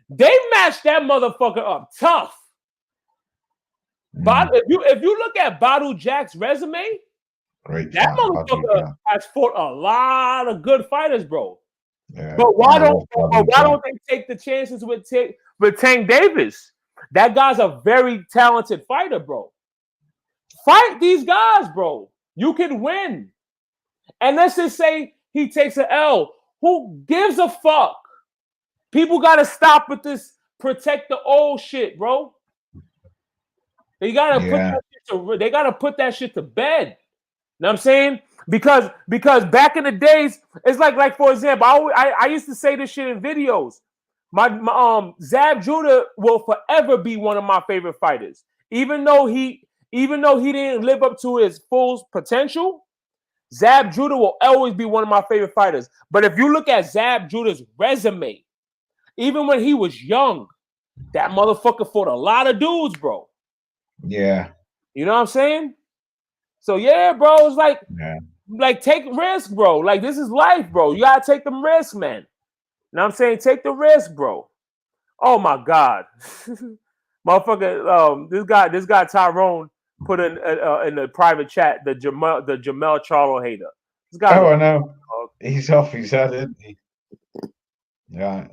S4: They matched that motherfucker up tough. But if you look at Badu Jack's resume, that motherfucker has fought a lot of good fighters, bro. Yeah, but why don't they take the chances with Tank Davis? That guy's a very talented fighter, bro. Fight these guys, bro. You can win. And let's just say he takes an L. Who gives a fuck? People got to stop with this protect the old shit, bro. They got to put that shit to bed. You know what I'm saying? Because back in the days, it's like for example, I used to say this shit in videos. My Zab Judah will forever be one of my favorite fighters. Even though he didn't live up to his full potential, Zab Judah will always be one of my favorite fighters. But if you look at Zab Judah's resume, even when he was young, that motherfucker fought a lot of dudes, bro.
S3: Yeah.
S4: You know what I'm saying? So yeah, bro, it's like take risk, bro. Like this is life, bro. You gotta take them risks, man. You know what I'm saying? Take the risk, bro. Oh my God. Motherfucker, this guy Tyrone put in the private chat the Jamel Charlo hater. This guy,
S3: I know. He's off his head, isn't he? Right.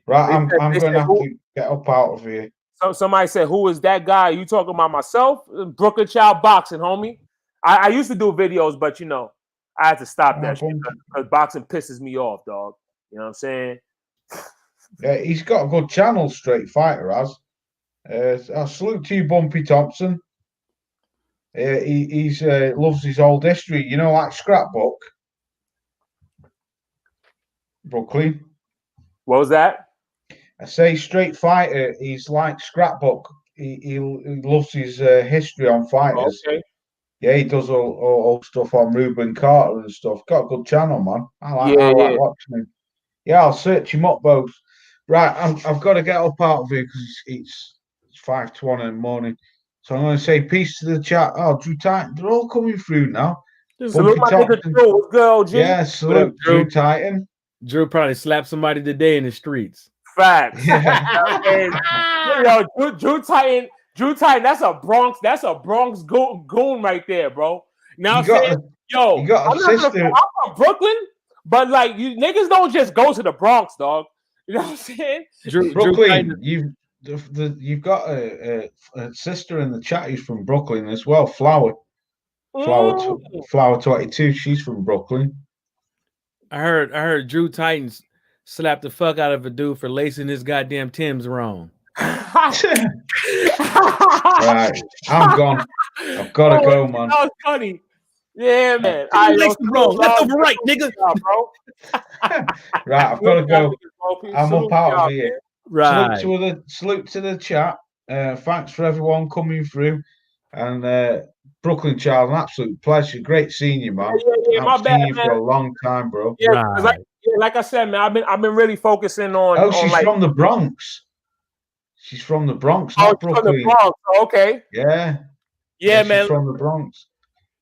S3: I'm going to have to get up out of here.
S4: So somebody said, "Who is that guy? You talking about myself? Brooklyn Child Boxing, homie." I used to do videos, but I had to stop that shit because boxing pisses me off, dog. You know what I'm saying?
S3: Yeah, he's got a good channel, Straight Fighter has. I salute to you, Bumpy Thompson. He loves his old history, like Scrapbook. Brooklyn.
S4: What was that?
S3: I say Straight Fighter, he's like Scrapbook. He loves his history on fighters.
S4: Okay.
S3: Yeah, he does all stuff on Ruben Carter and stuff. Got a good channel, man. I like watching him. Yeah, I'll search him up both. Right, I've got to get up out of here because it's 5:20 in the morning. So I'm going to say peace to the chat. Oh, Drew Titan, they're all coming through now.
S4: Salute my nigga Drew. What's good, OG?
S3: Yeah, salute Drew Titan.
S2: Drew probably slapped somebody today in the streets.
S4: Facts. Yeah. Drew Titan, that's a Bronx goon right there, bro. Now I'm saying, I'm from Brooklyn, but like you niggas don't just go to the Bronx, dog. You know what I'm saying?
S3: Brooklyn, you've got a sister in the chat who's from Brooklyn as well, Flower 22. She's from Brooklyn.
S2: I heard Drew Titans slapped the fuck out of a dude for lacing his goddamn Timbs wrong.
S3: Right, I'm gone. I've got to go, man.
S4: That was funny. Yeah, man.
S2: Left over right, nigga.
S4: Bro.
S3: Right, I've got to go. I'm up out of here.
S2: Right.
S3: Salute to the chat. Thanks for everyone coming through. And Brooklyn Child, an absolute pleasure. Great seeing you, man.
S4: Yeah,
S3: I've seen you for a long time, bro.
S4: Yeah, like I said, man, I've been really focusing on.
S3: Oh, she's from the Bronx. She's from the Bronx, not Brooklyn.
S4: From the Bronx. Okay.
S3: Yeah,
S4: man.
S3: She's from the Bronx.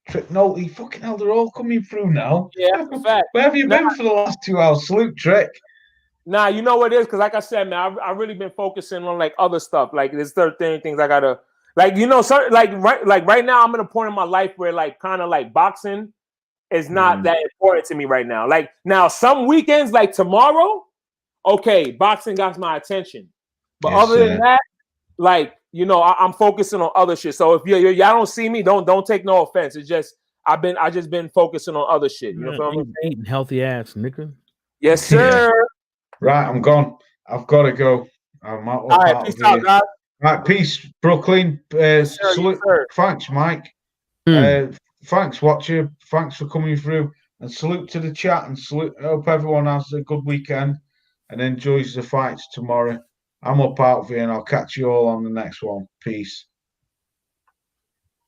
S3: Trick Nolte, fucking hell, they're all coming through now.
S4: Yeah, that's a fact.
S3: Where have you been for the last 2 hours? Salute, Trick.
S4: Nah, you know what it is? Because like I said, man, I've really been focusing on like other stuff. Like there's 13 things I gotta Like, you know, so like right now, I'm in a point in my life where like kind of like boxing is not that important to me right now. Like now, some weekends, like tomorrow, okay, boxing got my attention. But other than that, like, you know, I'm focusing on other shit. So if y'all don't see me, don't take no offense. It's just I just been focusing on other shit. You know what I mean?
S2: Eating healthy ass, nigga.
S4: Yes, sir.
S3: Right, I'm gone. I've got to go. I'm out.
S4: All right, peace out, guys.
S3: Right, peace, Brooklyn.
S4: Yes, sir,
S3: Salute.
S4: yes, sir.
S3: Thanks, Mike. Thanks, Watcher. Thanks for coming through. And salute to the chat. And salute. I hope everyone has a good weekend and enjoys the fights tomorrow. I'm up out of here, and I'll catch you all on the next one. Peace.